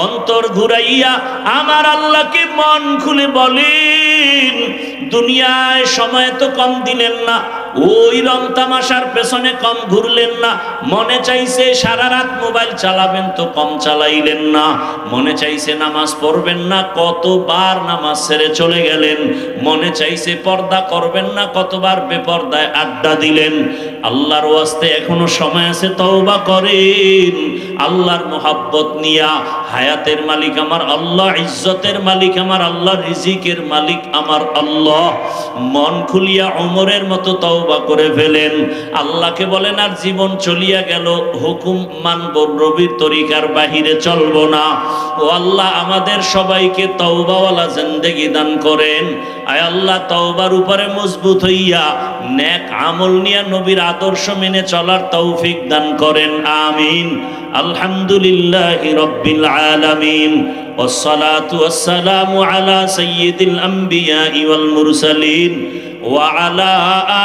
Speaker 1: অন্তর ঘুরাইয়া আমার আল্লাহকে মন খুলে বলেন, দুনিয়ায় সময় তো কম দিলেন না, ওই রং তামাশার পেছনে কম ঘুরলেন না, মনে চাইছে সারা রাত মোবাইল চালাবেন তো কম চালাইলেন না, মনে চাইছে নামাজ পড়বেন না, কতবার নামাজ ছেড়ে চলে গেলেন, মনে চাইছে পর্দা করবেন না, কতবার বেপর্দায় আড্ডা দিলেন। আল্লাহর ওয়াস্তে এখনো সময় আছে, তওবা করেন। আল্লাহর মোহাব্বত নিয়া, হায়াতের মালিক আমার আল্লাহ, ইজ্জতের মালিক আমার আল্লাহ, রিজিকের মালিক আমার আল্লাহ। মন খুলিয়া ওমরের মতো তওবা করে ফেলেন। আল্লাহকে বলেন আর জীবন চলিয়া গেল, হুকুম মানব, নবীর তরিকার বাহিরে চলবো না। ও আল্লাহ, আমাদের সবাইকে তওবাওয়ালা জিন্দেগি দান করেন। আয় আল্লাহ, তওবার উপরে মজবুত হইয়া নেক আমল নিয়া নবীর আদর্শ মেনে চলার তৌফিক দান করেন, আমিন। আলহামদুলিল্লাহি রাব্বিল আলামিন, ওয়াসসালাতু ওয়াসসালামু আলা সাইয়্যিদিল আমবিয়াই ওয়াল মুরসালিন ওয়া আলা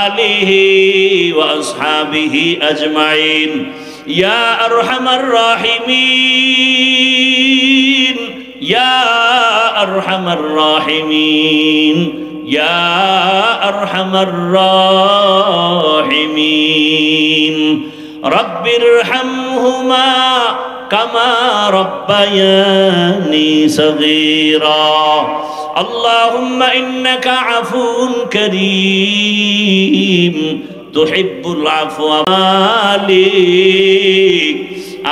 Speaker 1: আলিহি ওয়া আসহাবিহি আজমাইন। ইয়া আরহামার রাহিমিন, ইয়া আরহামার রাহিমিন, ইয়া আরহামার রাহিমিন। রব্বিরহামহুমা কামা রব্বায়ানি সগীরা। আল্লাহুম্মা ইন্নাকা আফুন কারীম তুহিব্বুল আফওয়া মালিক।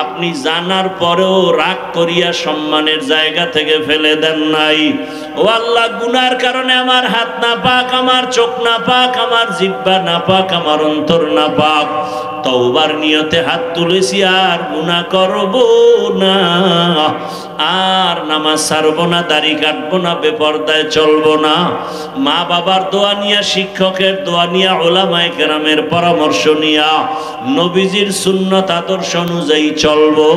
Speaker 1: আপনি জানার পরেও রাগ করিয়া সম্মানের জায়গা থেকে ফেলে দেন নাই। ও আল্লাহ, গুনার কারণে আমার হাত না পাক, আমার চোখ না পাক, আমার জিহ্বা না পাক, আমার অন্তর না পাক। তওবার নিয়তে হাত তুলেছি, আর গুনাহ করব না, আর নামাজ ছাড়বো না, দাড়ি কাটবো না, বেপরদায় চলবো না। মা বাবার দোয়া নিয়া, শিক্ষকের দোয়া নিয়া, উলামায়ে কেরামের পরামর্শ নিয়া নবীজির সুন্নাত আদর্শ অনুযায়ী চলবো।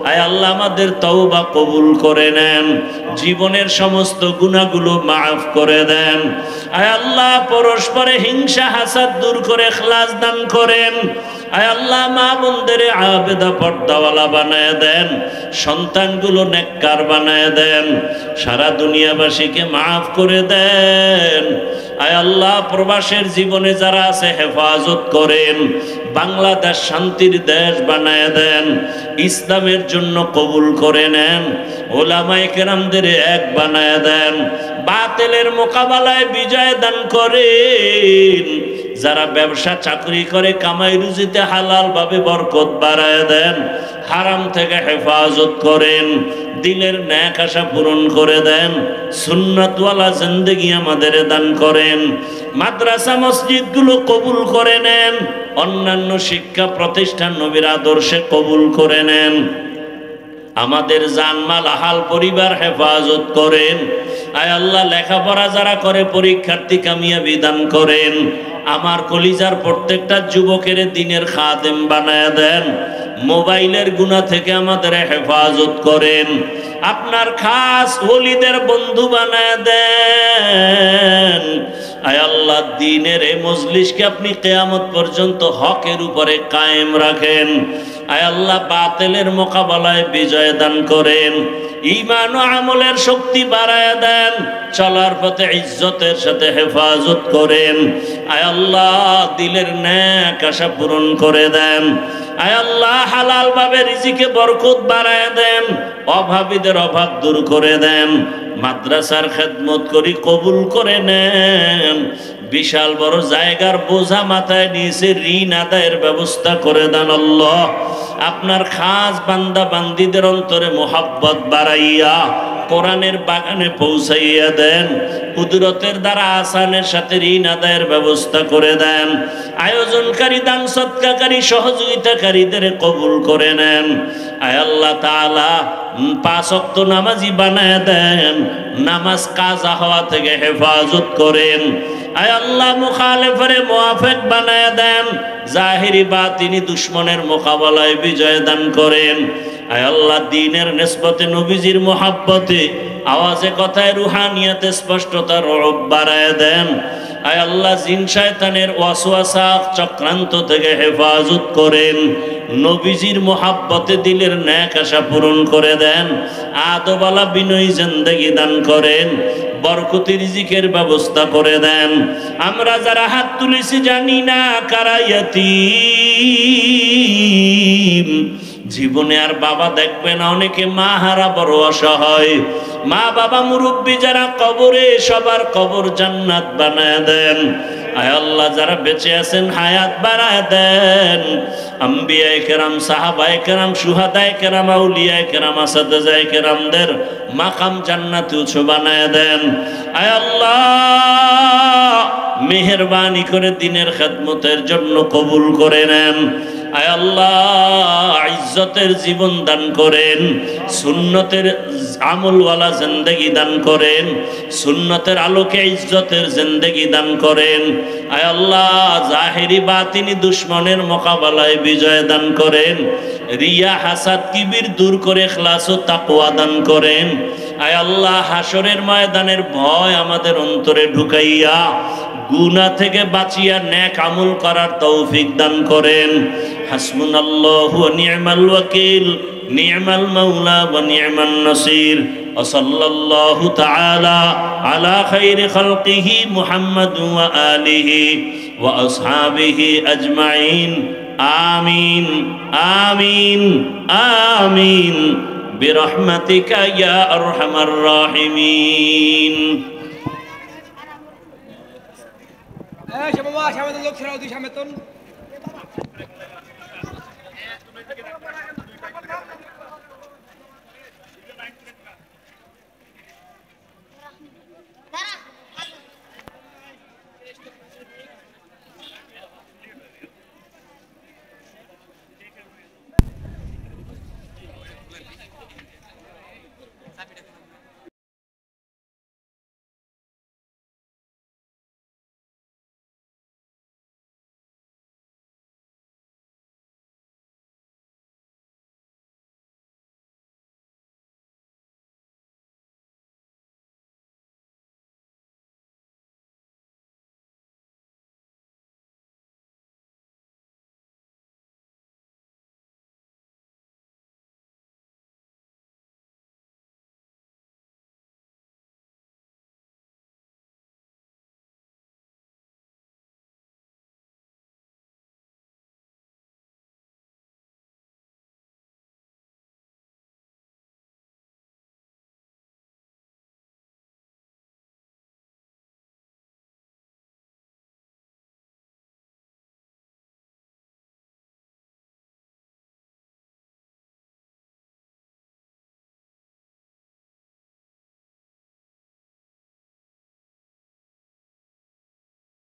Speaker 1: আয় আল্লাহ, আমাদের তওবা কবুল করে নেন, জীবনের সমস্ত গুনাহগুলো মাফ করে দেন। আয় আল্লাহ, পরস্পরে হিংসা হাসাদ দূর করে ইখলাস দান করেন। আয় আল্লাহ, মা বোনদের আবেদা পর্দাওয়ালা বানায় দেন, সন্তানগুলো নেককার বানায় দেন, সারা দুনিয়াবাসীকে মাফ করে দেন। আয় আল্লাহ, প্রবাসের জীবনে যারা আছে হেফাজত করেন, বাংলাদেশ শান্তির দেশ বানায় দেন, ইসলামের জন্য কবুল করে নেন, উলামায়ে কেরামদের এক বানায় দেন, বাতিলের মোকাবেলায় বিজয় দান করেন। যারা ব্যবসা চাকরি করে কামাই রুজিতে হালাল ভাবে বরকত বাড়ায় দেন, হারাম থেকে হেফাজত করেন, দিলের ন্যাক আশা পূরণ করে দেন, সুন্নাতওয়ালা জিন্দেগি আমাদের দান করেন। মাদ্রাসা মসজিদগুলো কবুল করে নেন, অন্যান্য শিক্ষা প্রতিষ্ঠান নবীর আদর্শে কবুল করে নেন। আমাদের জানমাল আহাল পরিবার হেফাজত করেন। আয় আল্লাহ, লেখাপড়া যারা করে পরীক্ষার্থী কামিয়াবি দান করেন। আমার কলিজার প্রত্যেকটা যুবকের দিনের খাদেম বানায় দেন। মোবাইলের গুনাহ থেকে আমাদের হেফাজত করেন, আপনার খাস ওলিদের বন্ধু বানায় দেন। আয় আল্লাহ, দ্বীনের এই মজলিসকে আপনি কিয়ামত পর্যন্ত হকের উপরে কায়েম রাখেন। আয় আল্লাহ, বাতিলের মোকাবেলায় বিজয় দান করেন, ঈমান ও আমলের শক্তি বাড়ায় দেন, চলার পথে ইজ্জতের সাথে হেফাজত করেন। আয় আল্লাহ, দিলের নেক আশা পূরণ করে দেন। আয় আল্লাহ, হালাল ভাবে রিজিকে বরকত বাড়ায় দেন, অভাবীদের অভাব দূর করে দেন। মাদ্রাসার খেদমত করি, কবুল করে নেন। বিশাল বড় জায়গার বোঝা মাথায় নিয়েছে, ঋণ আদায়ের ব্যবস্থা করে দেন আল্লাহ। আপনার খাস বান্দা বান্দিদের অন্তরে মোহাব্বত বাড়াইয়া কোরআনের বাগানে পৌঁছাইয়া দেন। কুদরতের দ্বারা আসানের সাথে ঋণ আদায়ের ব্যবস্থা করে দেন। আয়োজনকারী, দান সৎকারী, সহযোগিতাকারীদের কবুল করে নেন। আয় আল্লাহ তাআলা, 5 ওয়াক্ত নামাজি বানায় দেন, নামাজ কাজা হওয়া থেকে হেফাজত করেন। আয় আল্লাহ, মুখালেফারে মুআফিক বানায় দেন, জাহিরি বাতিনি দুশ্মনের মোকাবেলায় বিজয় দান করেন। আয় আল্লাহ, দ্বীনের নিসবতে নবীজির মোহাব্বতে আওয়াজে কথায় রুহানিয়াতে স্পষ্টতা রব বাড়ায় দেন। আয় আল্লাহ, জিন শয়তানের ওয়াসওয়াসা চক্রান্ত থেকে হেফাজত করেন। নবীজির মোহাব্বতে দিলের নেক আশা পূরণ করে দেন। আদবালা বিনয়ী জিন্দেগি দান করেন, বরকতি রিজিকের ব্যবস্থা করে দেন। আমরা যারা হাত তুলেছি জানি না কারা ইয়াতীম, জীবনে আর বাবা দেখবে না, অনেকে মা হারা বড় অসহায়। মা বাবা মুরব্বী যারা কবরে, সবার কবর জান্নাত বানায় দেন। আয় আল্লাহ, যারা বেঁচে আছেন হায়াত বাড়ায় দেন। আম্বিয়ায়ে কেরাম, সাহাবায়ে কেরাম, শুহাদায়ে কেরাম, আউলিয়ায়ে কেরাম, আসাদায়ে কেরামদের মাকাম জান্নাতে উঁচু বানায় দেন। আয় আল্লাহ, মেহেরবানি করে দ্বীনের খেদমতের জন্য কবুল করে নেন। আয় আল্লাহ, ইজ্জতের জীবন দান করেন, সুন্নতের আমলওয়ালা জিন্দেগি দান করেন, সুন্নতের আলোকে ইজ্জতের জিন্দেগি দান করেন। আয় আল্লাহ, জাহিরি বাতিনি দুশ্মনের মোকাবেলায় বিজয় দান করেন। রিয়া, হাসাদ, কিবির দূর করে ইখলাস ও তাকওয়া দান করেন। আয় আল্লাহ, হাসরের ময়দানের ভয় আমাদের অন্তরে ঢুকাইয়া গুনাহ থেকে বাঁচিয়া নেক আমল করার তৌফিক দান করেন। হাসবুনাল্লাহু ওয়া নি'মাল ওয়াকিল, নি'মাল মাওলা ওয়া নি'মান নাসির। ওয়া সাল্লাল্লাহু তাআলা আলা খায়রি খালকিহি মুহাম্মাদ ওয়া আলিহি ওয়া আসহাবিহি আজমাইন। আমিন আমিন আমিন বিরহমাতিকা ইয়া আরহামার রাহিমিন।
Speaker 2: লোক ছাড়াও দুই সামনে